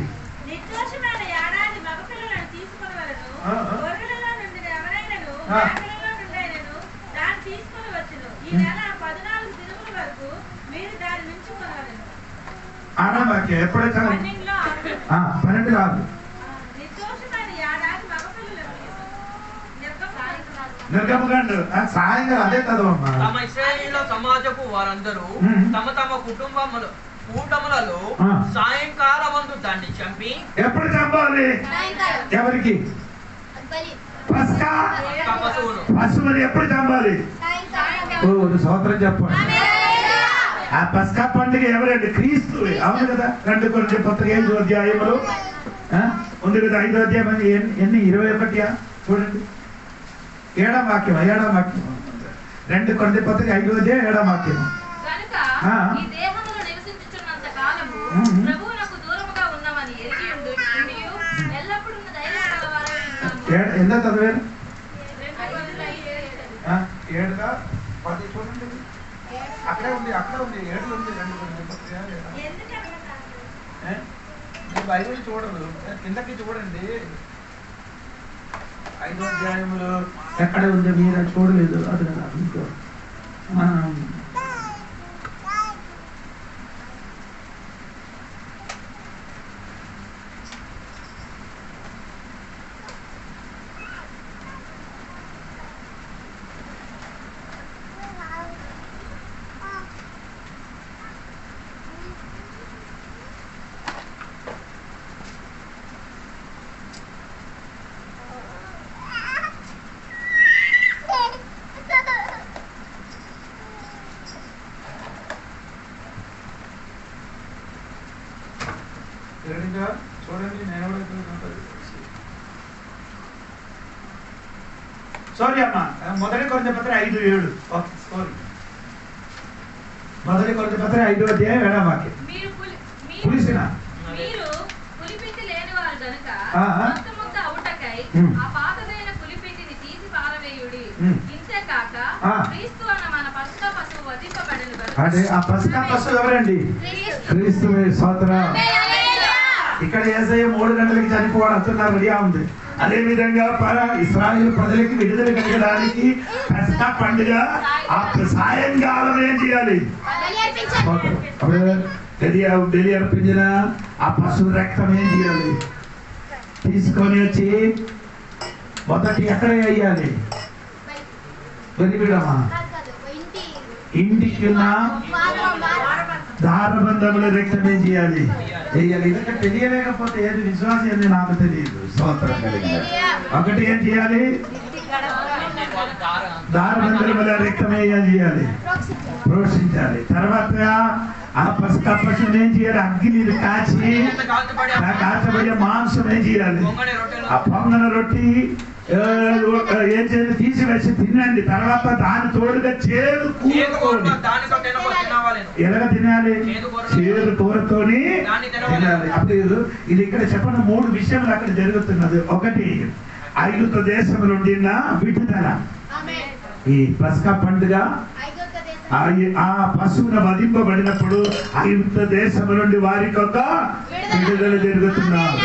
ఆరాం వాక్యం ఎప్పుడైతే 12 కాదు, నిర్గమకాండం సాయంకాలం అదే చదవమ్మా. తమ ఇశ్రాయేలీయుల సమాజపు వారందరూ తమ తమ కూటములలో సాయంకాలమందు దాన్ని చంపి. ఎప్పుడు చంపాలి? ఎవరికి? పశువుని ఎప్పుడు చంపాలి? సంవత్సరం చెప్పండి. ఆ పస్కా పండుగ ఎవరండి? క్రీస్తు. అవును కదా. 2 కొరింథీ పత్రిక 5వ అధ్యాయంలో ఉంది కదా. 5వ అధ్యాయం ఎన్ని? 21 చూడండి. 7వ వాక్యం. 2 కొరింథీ పత్రిక 5వ అధ్యాయం 7వ వాక్యం. ఎంత చదివారు? 7గా 10 చూడండి. అక్కడే ఉంది 7 ఉంది. 2 కొరింథీ పత్రిక. బైబిల్ చూడరు, కిందకి చూడండి. 5వ అధ్యాయంలో ఎక్కడ ఉంది? మీరు చూడలేదు. అది కదా ఇంకో మనం చూడండి. సారీ అమ్మా. 1 కొరింథీ పత్రిక 5:7. సారీ, 1 కొరింథీ పత్రిక 5వ అధ్యాయం 7వ వాక్యం. పులిసిన మీరు పులిపిండి లేని వారు గనుక మొత్తం అవుటకై ఆ పాతదైన పులిపిండిని తీసి పారవేయుడి. ఇంతే కాక క్రీస్తు అన్న మన పస్కా పశువు వధింపబడెను గనుక. అంటే ఆ పస్కా పశువు ఎవరండి? క్రీస్తువే. స్తోత్రం. ఇక్కడ యేసయ్య 3 గంటలకి చనిపోవడం అంటున్నారు. రెడీగా ఉంది. అదే విధంగా ఇశ్రాయేలు ప్రజలకి విడుదల కలిగడానికి పస్కా పండుగ ఆ సాయంకాలం ఏం చేయాలి? బలి అర్పించిన ఆ పశువు రక్తం ఏం చేయాలి? తీసుకొని వచ్చి మొదటి ఎక్కడ వేయాలి? బలిపీడమా? ఇంటికి ఉన్న దారబంధముల రక్తం ఏం చేయాలి? వేయాలి. ఎందుకంటే తెలియలేకపోతే ఏది విశ్వాసం అని నాకు తెలియదు. స్తోత్రం కలిగింది. ఒకటి ఏం చేయాలి? దారబంధముల రక్తం ఏం చేయాలి? ప్రోక్షించాలి. తర్వాత ఆ పసుక పశువుని ఏం చేయాలి? అగ్గిని కాచి కాచబడే మాంసం ఏం చేయాలి? ఆ పొంగన రొట్టి ఏం చేయాలి? తీసివేసి తినండి. తర్వాత దాని తోడుగా చేదు కూరతోని ఎలాగ తినాలి? చేదు కూరతోని తినాలి. అప్పుడు ఇది ఇక్కడ చెప్పిన 3 విషయాలు అక్కడ జరుగుతున్నది. ఒకటి, ఐగుప్తు దేశం నుండి విడుదల. ఈ పస్కా పండుగ ఆ పశువును వధింపబడినప్పుడు ఐగుప్తు దేశం నుండి వారికి ఒక విడుదల జరుగుతున్నారు.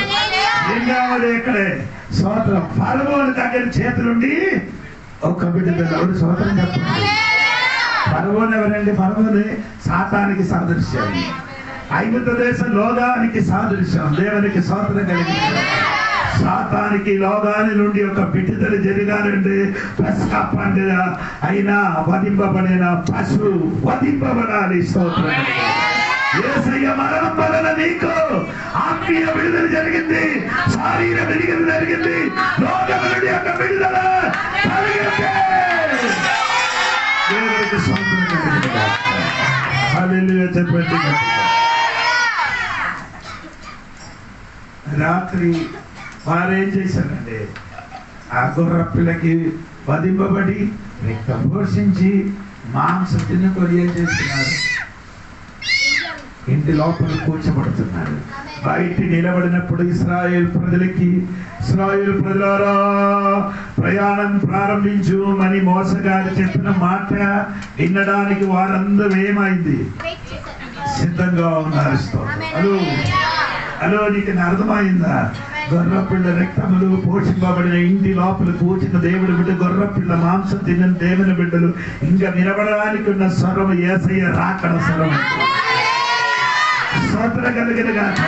రెండవది ఇక్కడే స్తోత్రం, ఫరోని దగ్గర చేతులుండి ఒక విడుదల. స్తోత్రం చెప్పండి. ఫరోని ఎవరండి? ఫరోని సాతానికి సాదృశ్యం, ఐగుప్తు దేశం లోగానికి సాదృశ్యం. దేవునికి స్తోత్రం కలిగింది. సాతానికి లోగాని నుండి ఒక విడుదల జరిగానండి. పస్కా పండుగ అయినా వధింపబడిన పశువు వధింపబడాలి. స్తోత్రం. యేసయ్య మరణం వలన నీకు ఆత్మీయ విడుదల జరిగింది, శారీర విడుదల జరిగింది, లోకం నుండి ఒక విడుదల జరిగింది. దేవునికి స్తోత్రం కలిగింది. హల్లెలూయా చెప్పండి. రాత్రి వారేం చేశారండి? ఆ గొర్రె పిల్లకి వధింపబడి రక్తం పోషించి మాంసం తినుకొని ఏం చేస్తున్నారు? ఇంటి లోపల కూర్చోబడుతున్నారు. బయట నిలబడినప్పుడు ఇశ్రాయేల్ ప్రజలారా ప్రయాణం ప్రారంభించుమని మోసగారు చెప్పిన మాట వినడానికి వారందరూ ఏమైంది? సిద్ధంగా ఉన్నారు. హలో, నీకు అర్థమైందా? గొర్రెపిల్ల రక్తములు పోషింపబడిన ఇంటి లోపల కూర్చిన దేవుడి బిడ్డ, గొర్రెపిల్ల మాంసం తిన్న దేవుని బిడ్డలు ఇంకా వినబడడానికి ఉన్న స్వరం యేసయ్య రాకడ స్వరం. స్తోత్రం కలిగిన గాక.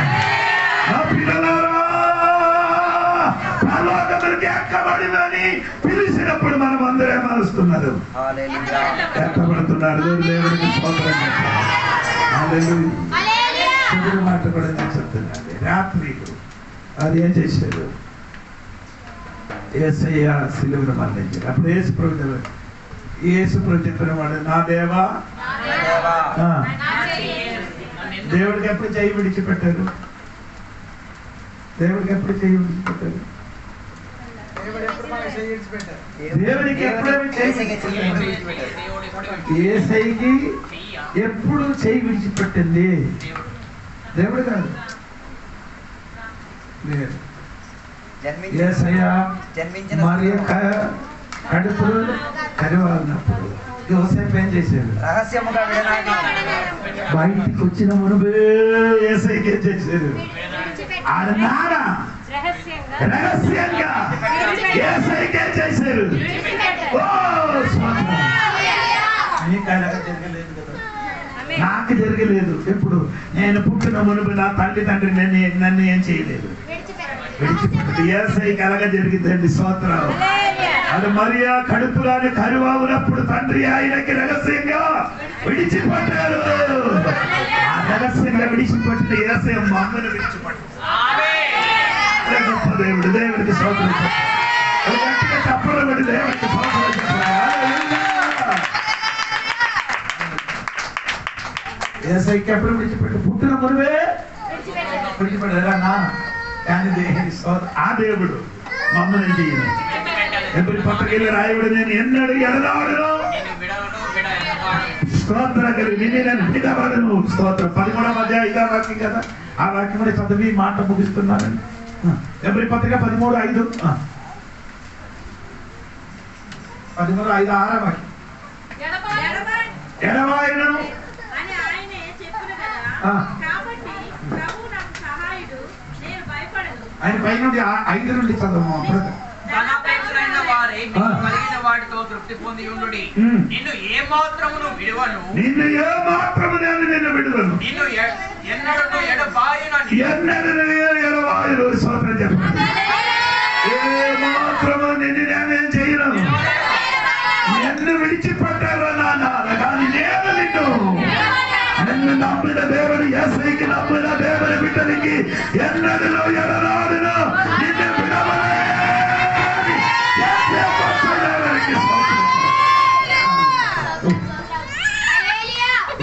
ఆ పిల్లలారా పరలోకములకు ఎక్కబడినని పిలిచినప్పుడు మనం అందరూ ఏమరుస్తున్నారు? ఎక్కబడుతున్నారు. దేవుడికి స్తోత్రం. హల్లెలూయా. మాట కూడా నేను చెప్తున్నాను. రాత్రి అది ఏం చేశారు? యేసయ్య సిలువను మరణించారు. అప్పుడు యేసు ప్రభు చెప్పిన వాడు, నా దేవా. దేవుడికి ఎప్పుడు చేయి విడిచిపెట్టారు? దేవుడికి ఎప్పుడు చేయి విడిచిపెట్టారు? దేవుడికి ఎప్పుడేమి చేయి? యేసయ్యకి ఎప్పుడు చేయి విడిచిపెట్టింది? దేవుడు కాదు. మరి కడుపులు కరివాలన్నప్పుడు యోసేపు ఏం చేశాడు? రహస్యముగా బయటికి వచ్చిన మునుపే యేసయ్యకి ఏం చేశాడు? ఆడ నాన్న రహస్యంగా యేసయ్యకి ఏం చేశారు? నీకు అలాగా జరగలేదు కదా, నాకు జరగలేదు. ఎప్పుడు నేను పుట్టిన మునుపు నా తండ్రి నన్ను ఏం చేయలేదు, విడిచిపెట్టదు. యేసయ్యకి అలాగా జరిగిందండి. స్తోత్రాలు. అది మరియా కడుపులాని కరువవునప్పుడు తండ్రి ఆయనకి రహస్యంగా విడిచిపెట్టారు. ఆ రహస్యంగా విడిచిపెట్టిన యేసయ్య మమ్మల్ని విడిచిపెట్టారు. గొప్ప దేవుడు. దేవుడికి స్తోత్రం. తప్పలు పెట్టి దేవుడికి స్తోత్రం చెప్పాలి. యేసయ్యకి ఎప్పుడు విడిచిపెట్టు? పుట్టిన మునువే విడిచిపెట్టారా? కానీ ఆ దేవుడు మమ్మల్ని చేయను. ఎప్పుడు పక్కకెళ్ళి రాయబడి, నేను ఎన్నడు ఎడదాడును స్తోత్ర కలిగి నేను విడవడను. స్తోత్రం. 13వ అధ్యాయం 5వ వాక్యం కదా, ఆ వాక్యం కూడా చదివి మాట ముగిస్తున్నానండి. ఎబ్రీ పత్రిక 13:5, 13:5, 6వ వాక్యం. ఎడబాయను అని ఆయనే చెప్పును కదా, కాబట్టి ప్రభువు నాకు సహాయుడు, నేను భయపడను. ఆయన పై నుండి 5 నుండి చదవము. ధనాపేక్షలైన వారే కలిగిన వాటితో తృప్తి పొంది ఉండుడి. నిన్ను ఏ మాత్రమును విడువను, నిన్ను ఏ మాత్రము నేను విడువను, నిన్ను ఎన్నడూ ఎడబాయనని. ఎన్నడూ ఎడబాయను. స్తోత్రం చెప్పండి. ఏ మాత్రము నిన్ను నేనేం చేయను. నిన్ను విడిచిపెట్టారు నాన్న, కానీ నేను నిన్ను నమ్మిన దేవుడు, యేసయ్యకి నమ్మిన దేవుని బిడ్డలకి ఎన్నడూ ఎడనాడును నిన్ను విడవలే.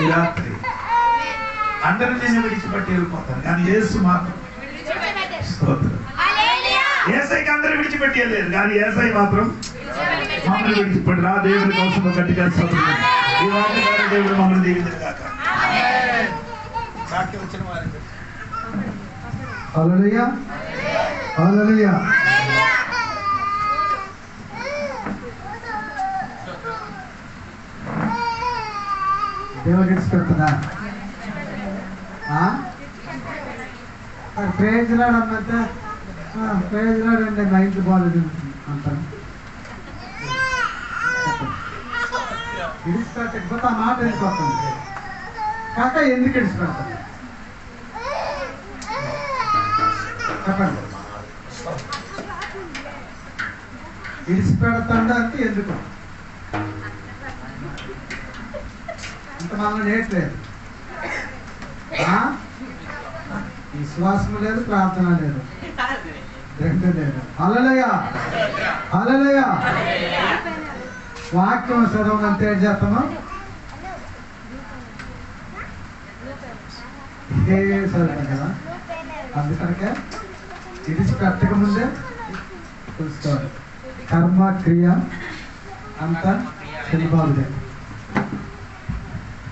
ఈ రాత్రి అందరూ నిన్ను విడిచిపెట్టి వెళ్ళిపోతారు, కానీ యేసు మాత్రం స్తోత్రం. యేసయ్యకి అందరూ విడిచిపెట్టి వెళ్ళలేదు, కానీ యేసయ్య మాత్రం మమ్మల్ని విడిచిపెట్టి నా దేవుడి కోసం గట్టిగా స్తోత్రం. ఈ వాటి ద్వారా దేవుడు మమ్మల్ని దీవించుగాక. సాక్షి వచ్చిన వారికి హల్లెలూయా, హల్లెలూయా. దేవుడికి ఇష్టపడుతుందా? ప్రేజ్ లాడ్ అన్నంటే ప్రేజ్ లాడ్ అంటే మైండ్ బాగాలేదు అంటాను. ఇడిచిపెట్టకపోతే ఆ మాట వెళ్ళిపోతుంది. కాక ఎందుకు ఇడిచిపెడతాను చెప్పండి. ఇడిచిపెడతాడు అంటే ఎందుకు అంత మనం నేర్చలేదు. విశ్వాసం లేదు, ప్రార్థన లేదు, రెండు లేదు. హల్లెలూయా, హల్లెలూయా. వాక్యం చదవనంత ఏం చేస్తాము? ఇదే చదువుతాం కదా. అందుకనకే విడిచిపెట్టక ముందే చూసుకోవాలి. కర్మ క్రియ అంతా తెలిపాలిదే.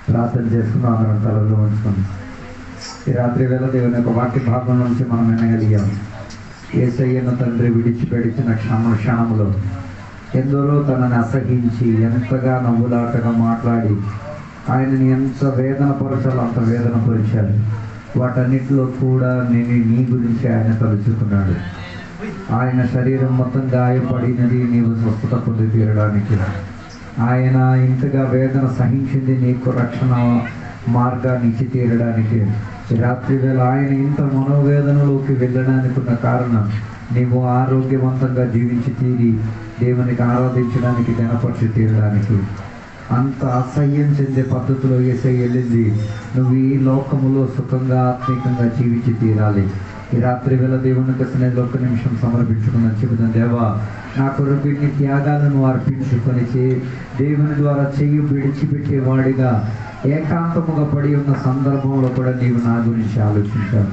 ప్రార్థన చేసుకున్నాం, అందరం తలలో ఉంచుకుని ఈ రాత్రి వేళ దేవుని యొక్క వాక్య భాగం నుంచి మనం వినగలిగాం. యేసయ్యను తండ్రి విడిచిపెడిచిన క్షణంలో ఎందరో తనని అసహించి ఎంతగా నవ్వులాటగా మాట్లాడి ఆయనని ఎంత వేదన పరచాలో అంత వేదన పరిచారు. వాటన్నిటిలో కూడా నీ గురించి ఆయన తలుచుకున్నాడు. ఆయన శరీరం మొత్తం గాయపడినది నీవు స్వస్థత పొంది తీరడానికి. ఆయన ఇంతగా వేదన సహించింది నీకు రక్షణ మార్గాన్ని ఇచ్చి తీరడానికి. రాత్రి వేళ ఆయన ఇంత మనోవేదనలోకి వెళ్ళడానికి ఉన్న కారణం నీవు ఆరోగ్యవంతంగా జీవించి తీరి దేవునికి ఆరాధించడానికి, గణపరిచి తీరడానికి. అంత అసహ్యం చెందే పద్ధతిలో యేసయ్య వెళ్ళింది. నువ్వు ఈ లోకములో సుఖంగా ఆత్మీకంగా జీవించి తీరాలి. ఈ రాత్రి వేళ దేవుని సన్నిధిలో ఒక్క నిమిషం సమర్పించుకున్నాను. చెబుతాను, దేవా నా కొరకు ఇన్ని త్యాగాలను అర్పించుకొని దేవుని ద్వారా చెయ్యి విడిచిపెట్టేవాడిగా ఏకాంతముగా పడి ఉన్న సందర్భంలో కూడా నీవు నా గురించి ఆలోచించావు,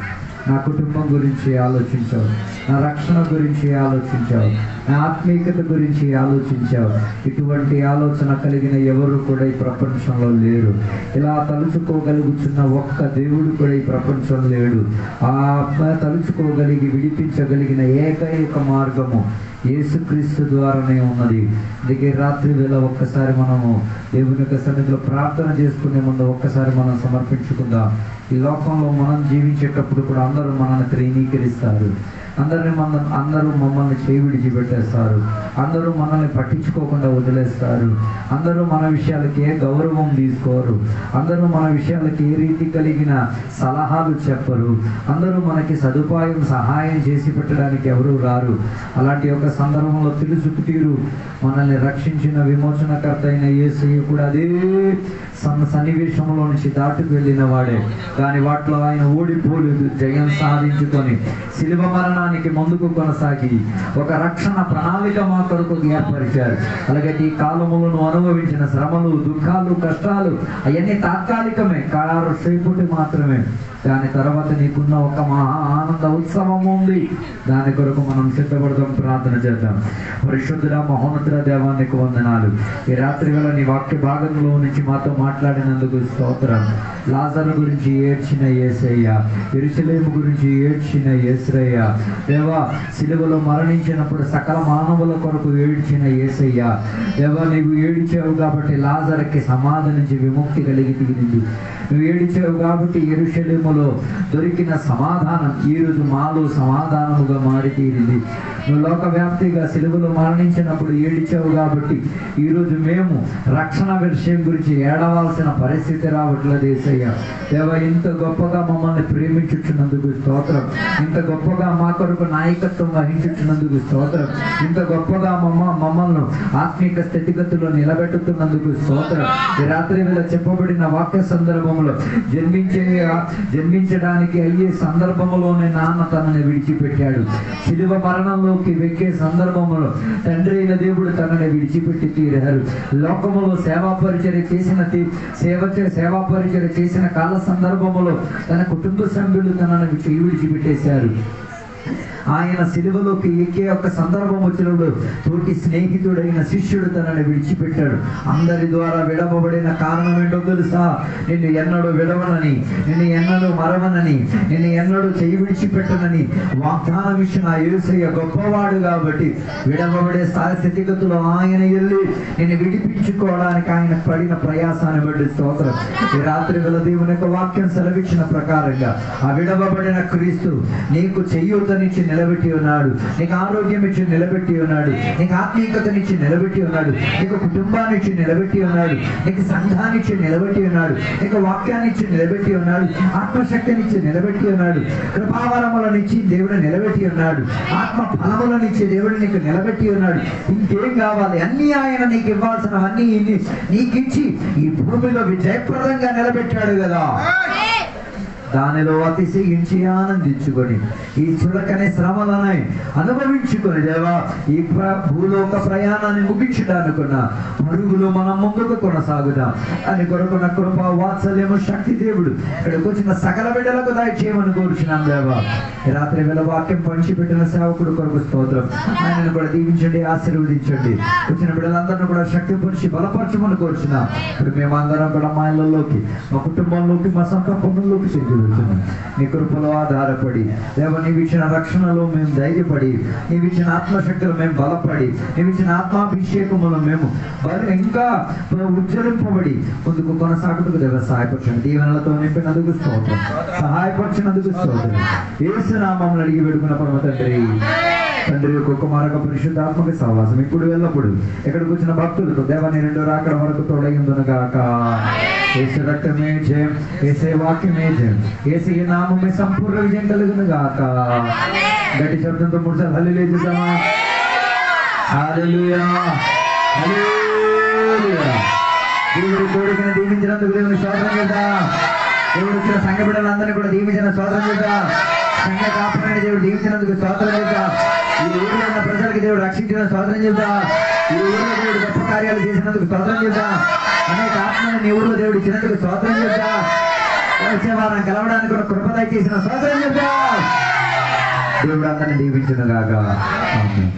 నా కుటుంబం గురించి ఆలోచించావు, నా రక్షణ గురించి ఆలోచించావు, నా ఆత్మీయత గురించి ఆలోచించావు. ఇటువంటి ఆలోచన కలిగిన ఎవరు కూడా ఈ ప్రపంచంలో లేరు. ఇలా తలుచుకోగలుగుతున్న ఒక్క దేవుడు కూడా ఈ ప్రపంచంలో లేడు. ఆ తలుచుకోగలిగి విడిపించగలిగిన ఏకైక మార్గము యేసుక్రీస్తు ద్వారానే ఉన్నది. అందుకే రాత్రి వేళ ఒక్కసారి మనము దేవుని యొక్క సన్నిధిలో ప్రార్థన చేసుకునే ముందు ఒక్కసారి మనం సమర్పించుకుందాం. ఈ లోకంలో మనం జీవించేటప్పుడు కూడా అందరూ మనల్ని త్రీనీకరిస్తారు, అందరూ మమ్మల్ని చేయి విడిచిపెట్టేస్తారు, అందరూ మనల్ని పట్టించుకోకుండా వదిలేస్తారు, అందరూ మన విషయాలకి ఏ గౌరవం తీసుకోరు, అందరూ మన విషయాలకి ఏ రీతి కలిగిన సలహాలు చెప్పరు, అందరూ మనకి సహాయం చేసి పెట్టడానికి ఎవరూ రారు. అలాంటి ఒక సందర్భంలో తెలుసుకు తీరు మనల్ని రక్షించిన విమోచనకర్త అయిన యేసయ్య కూడా అదే సన్నివేశంలో నుంచి దాటుకు వెళ్ళిన వాడే. కానీ వాటిలో ఆయన ఓడిపోలేదు, జయం సాధించుకొని శిలువ మరణానికి ముందుకు కొనసాగి ఒక రక్షణ ప్రణాళిక మా కొరకు ఏర్పరిచారు. అలాగే ఈ కాలములో నువ్వు అనుభవించిన శ్రమలు, దుఃఖాలు, కష్టాలు అవన్నీ తాత్కాలికమే, కాసేపటి మాత్రమే. దాని తర్వాత నీకున్న ఒక మహా ఆనంద ఉత్సవం ఉంది. దాని కొరకు మనం సిద్ధపడదాం, ప్రార్థన చేద్దాం. పరిశుద్ధుడ మహోన్నతుడ దేవానికి వందనాలు. ఈ రాత్రి వేళ నీ వాక్య భాగంలో నుంచి మాతో మాట్లాడినందుకు స్తోత్రం. లాజరు గురించి ఏడ్చిన యేసయ్య, యెరూషలేము గురించి ఏడ్చిన యేసయ్య, దేవా సిలువలో మరణించినప్పుడు సకల మానవుల కొరకు ఏడ్చిన యేసయ్య, దేవా నీవు ఏడిచావు కాబట్టి లాజరుకి సమాధి నుంచి విముక్తి కలిగి తీరింది. నువ్వు ఏడిచావు కాబట్టి యెరూషలేములో దొరికిన సమాధానం ఈరోజు మాలో సమాధానముగా మారి తీరింది. నువ్వు లోకవ్యాప్తిగా సిలువలో మరణించినప్పుడు ఏడిచావు కాబట్టి ఈరోజు మేము రక్షణ విషయం గురించి ఏడవలసిన పరిస్థితి రావట్లేదు. యేసయ్య దేవా ఇంత గొప్పగా మమ్మల్ని ప్రేమించుచున్నందుకు స్తోత్రం, ఇంత గొప్పగా మా కొరకు నాయకత్వం వహించుచున్నందుకు స్తోత్రం, ఇంత గొప్పగా మమ్మల్ని ఆత్మీక స్థితిగతుల్లో నిలబెట్టుతున్నందుకు స్తోత్రం. ఈ రాత్రి వేళ చెప్పబడిన వాక్య సందర్భం సందర్భంలో జన్మించడానికి అయ్యే సందర్భంలోనే నాన్న తనని విడిచిపెట్టాడు. శిలువ మరణంలోకి వెక్కే సందర్భంలో తండ్రి అయిన దేవుడు తనని విడిచిపెట్టి తీరారు. లోకములో సేవా పరిచర్య చేసిన కాల సందర్భంలో తన కుటుంబ సభ్యులు తనను విడిచిపెట్టేశారు. ఆయన సిలువలోకి ఎక్కే ఒక సందర్భం వచ్చినప్పుడు తోటి స్నేహితుడైన శిష్యుడు తనని విడిచిపెట్టాడు. అందరి ద్వారా విడవబడిన కారణం ఏంటో తెలుసా? నిన్ను ఎన్నడూ విడవనని, నిన్ను ఎన్నడూ మరవనని, నిన్ను ఎన్నడూ చెయ్యి విడిచిపెట్టనని వాగ్దానం ఇచ్చిన యేసయ్య గొప్పవాడు కాబట్టి విడవబడే స్థితిగతులు ఆయన వెళ్ళి నిన్ను విడిపించుకోవడానికి ఆయన పడిన ప్రయాసాన్ని బట్టి స్తోత్రం. ఈ రాత్రి వేళ దేవుని యొక్క వాక్యం సెలవిచ్చిన ప్రకారంగా ఆ విడవబడిన క్రీస్తు నీకు చెయ్యూతనిచ్చి నిలబెట్టి ఉన్నాడు, నీకు ఆరోగ్యం ఇచ్చి నిలబెట్టి ఉన్నాడు, నీకు ఆత్మీయతనిచ్చి నిలబెట్టి ఉన్నాడు, నీకు కుటుంబాన్ని ఇచ్చి నిలబెట్టి ఉన్నాడు, నీకు సంఘాన్ని ఇచ్చి నిలబెట్టి ఉన్నాడు, నీకు వాక్యాన్ని ఇచ్చి నిలబెట్టి ఉన్నాడు, ఆత్మశక్తినిచ్చి నిలబెట్టి ఉన్నాడు, కృపావరములనిచ్చి దేవుడు నిలబెట్టి ఉన్నాడు, ఆత్మ ఫలములనిచ్చి దేవుడు నీకు నిలబెట్టి ఉన్నాడు. ఇంకేం కావాలి? అన్ని ఆయన నీకు ఇవ్వాల్సినవన్నీ నీకు ఇచ్చి ఈ భూమిలో విజయప్రదంగా నిలబెట్టాడు కదా. దానిలో అతిశయించి ఆనందించుకొని ఈ చులకనే శ్రమలనై అనుభవించుకొని దేవా ఈ భూలోక ప్రయాణాన్ని ముగించడానుకున్న మరుగులో మనం ముందుకు కొనసాగుదాం అని కొరకున్న కృప వాత్సల్యము శక్తి దేవుడు ఇక్కడికి వచ్చిన సకల బిడ్డలకు దయచేయమని కోరుచున్నాం దేవా. రాత్రి వేళ వాక్యం పంచిపెట్టిన సేవకుడు కొరకు స్తోత్రం. ఆయనను కూడా దీవించండి, ఆశీర్వదించండి. వచ్చిన బిడ్డలందరినీ కూడా శక్తిపరిచి బలపరచమని కోరుచున్నాం. ఇప్పుడు మేమందరం కూడా మా ఇళ్ళలోకి, మా కుటుంబంలోకి, మా సొంత పనుల్లోకి చేసి నీ కృపలో ఆధారపడి దేవ నీవు ఇచ్చిన రక్షణలో మేము ధైర్యపడి, నీవు ఇచ్చిన ఆత్మశక్తులు మేము బలపడి, నీవు ఇచ్చిన ఆత్మాభిషేకములో మేము ఇంకా ఉజ్జలింపబడి ముందుకు కొనసాగుటకు దేవ సహాయపరచండి. దీవెనలతో నింపినందుకు స్తోత్రం, సహాయపరిచినందుకు స్తోత్రం. యేసు నామమున అడిగి వేడుకున్న పరమ తండ్రి. తండ్రి యొక్క కుమారక పరిశుద్ధాత్మక సహవాసం ఇప్పుడు ఎల్లప్పుడు ఎక్కడికి వచ్చిన భక్తులతో దేవాన్ని రెండో రాకడ వరకు తోడైందునుగాక. యేసు రక్తమే జయం, యేసే వాక్యమే జయం, యేసు నామమే సంపూర్ణ విజయం కలుగునుగాక. గట్టి శబ్దంతో 3 సార్లు హల్లెలూయా చేద్దామా? హల్లెలూయా, హల్లెలూయా. దేవుడి కోరికను దీవించినందుకు దేవుని స్తోత్రం చేద్దాం. దేవుడు వచ్చిన సంఘ బిడ్డలందరినీ కూడా దీవించిన స్తోత్రం చేద్దాం. సంఘ కాపురాన్ని దేవుడు దీవించినందుకు స్తోత్రం చేద్దాం. ఈ ఊరిలో ఉన్న ప్రజలకు దేవుడు రక్షించిన స్తోత్రం చేద్దాం. ఈ ఊరిలో దేవుడు గొప్ప కార్యాలు చేసినందుకు స్తోత్రం చేద్దాం. అనేక ఆత్మను నీ ఊరిలో దేవుడు ఇచ్చినందుకు స్తోత్రం చేద్దాం. వచ్చే వారం కలవడానికి కూడా కృపద చేసిన స్తోత్రం చేద్దాం. దేవుడు అందరిని దీవించునుగాక. ఆమేన్.